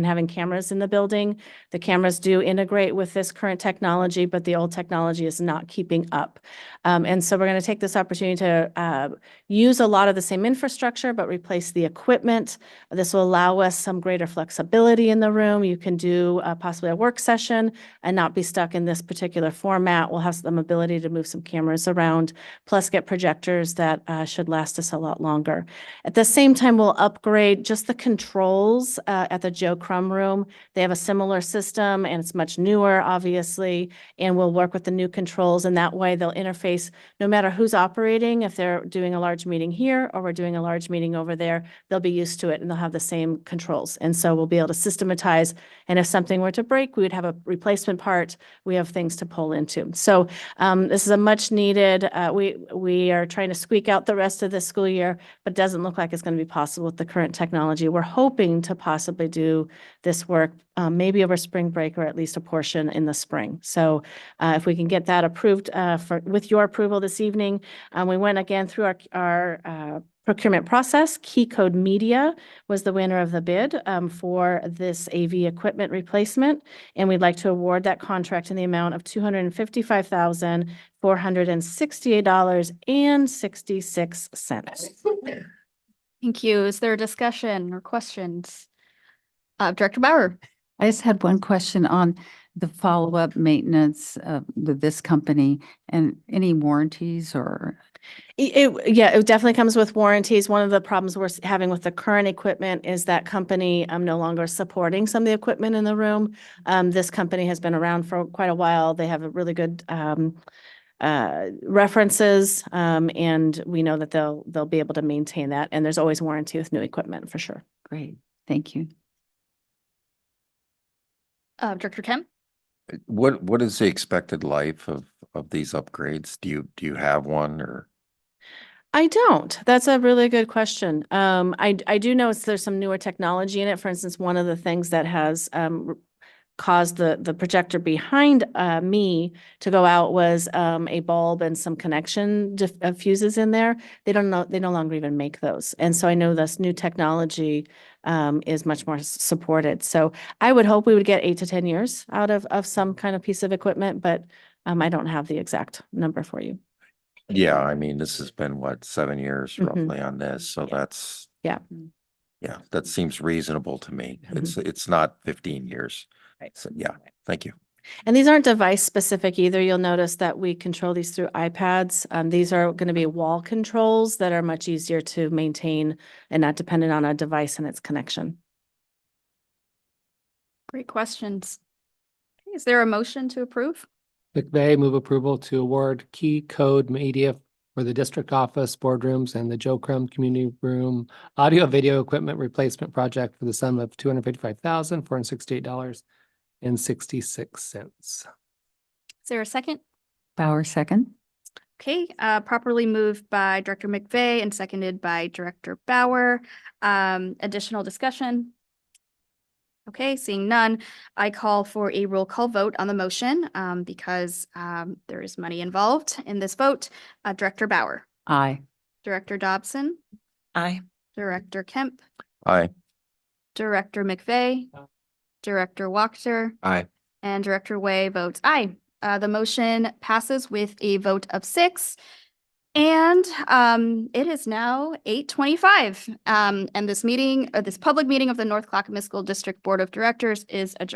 having cameras in the building. The cameras do integrate with this current technology, but the old technology is not keeping up. And so we're going to take this opportunity to use a lot of the same infrastructure, but replace the equipment. This will allow us some greater flexibility in the room. You can do possibly a work session and not be stuck in this particular format. We'll have some ability to move some cameras around, plus get projectors that should last us a lot longer. At the same time, we'll upgrade just the controls at the Joe Crum room. They have a similar system and it's much newer, obviously, and we'll work with the new controls, and that way they'll interface no matter who's operating. If they're doing a large meeting here or we're doing a large meeting over there, they'll be used to it and they'll have the same controls. And so we'll be able to systematize, and if something were to break, we would have a replacement part. We have things to pull into. So this is a much needed, we are trying to squeak out the rest of this school year, but it doesn't look like it's going to be possible with the current technology. We're hoping to possibly do this work maybe over spring break or at least a portion in the spring. So if we can get that approved with your approval this evening, we went again through our procurement process. Key Code Media was the winner of the bid for this AV equipment replacement, and we'd like to award that contract in the amount of $255,468.66. Thank you. Is there a discussion or questions? Director Bauer. I just had one question on the follow-up maintenance with this company and any warranties or. It definitely comes with warranties. One of the problems we're having with the current equipment is that company no longer supporting some of the equipment in the room. This company has been around for quite a while. They have a really good references, and we know that they'll be able to maintain that. And there's always warranty with new equipment for sure. Great, thank you. Director Kemp. What is the expected life of these upgrades? Do you have one, or? I don't. That's a really good question. I do know there's some newer technology in it. For instance, one of the things that has caused the projector behind me to go out was a bulb and some connection fuses in there. They no longer even make those. And so I know this new technology is much more supported. So I would hope we would get 8 to 10 years out of some kind of piece of equipment, but I don't have the exact number for you. Yeah, I mean, this has been what, 7 years roughly on this, so that's. Yeah. Yeah, that seems reasonable to me. It's not 15 years. Right. So yeah, thank you. And these aren't device specific either. You'll notice that we control these through iPads. These are going to be wall controls that are much easier to maintain and not dependent on a device and its connection. Great questions. Is there a motion to approve? McVeigh, move approval to award Key Code Media for the district office, boardrooms, and the Joe Crum Community Room audio video equipment replacement project for the sum of $255,468.66. Is there a second? Bauer, second. Okay, properly moved by Director McVeigh and seconded by Director Bauer. Additional discussion? Okay, seeing none, I call for a roll call vote on the motion because there is money involved in this vote. Director Bauer, Aye. Director Dobson, Aye. Director Kemp, Aye. Director McVeigh, Director Wachter, Aye. and Director Way votes aye. The motion passes with a vote of 6. And it is now 8:25. And this public meeting of the North Clackamas School District Board of Directors is adjourned.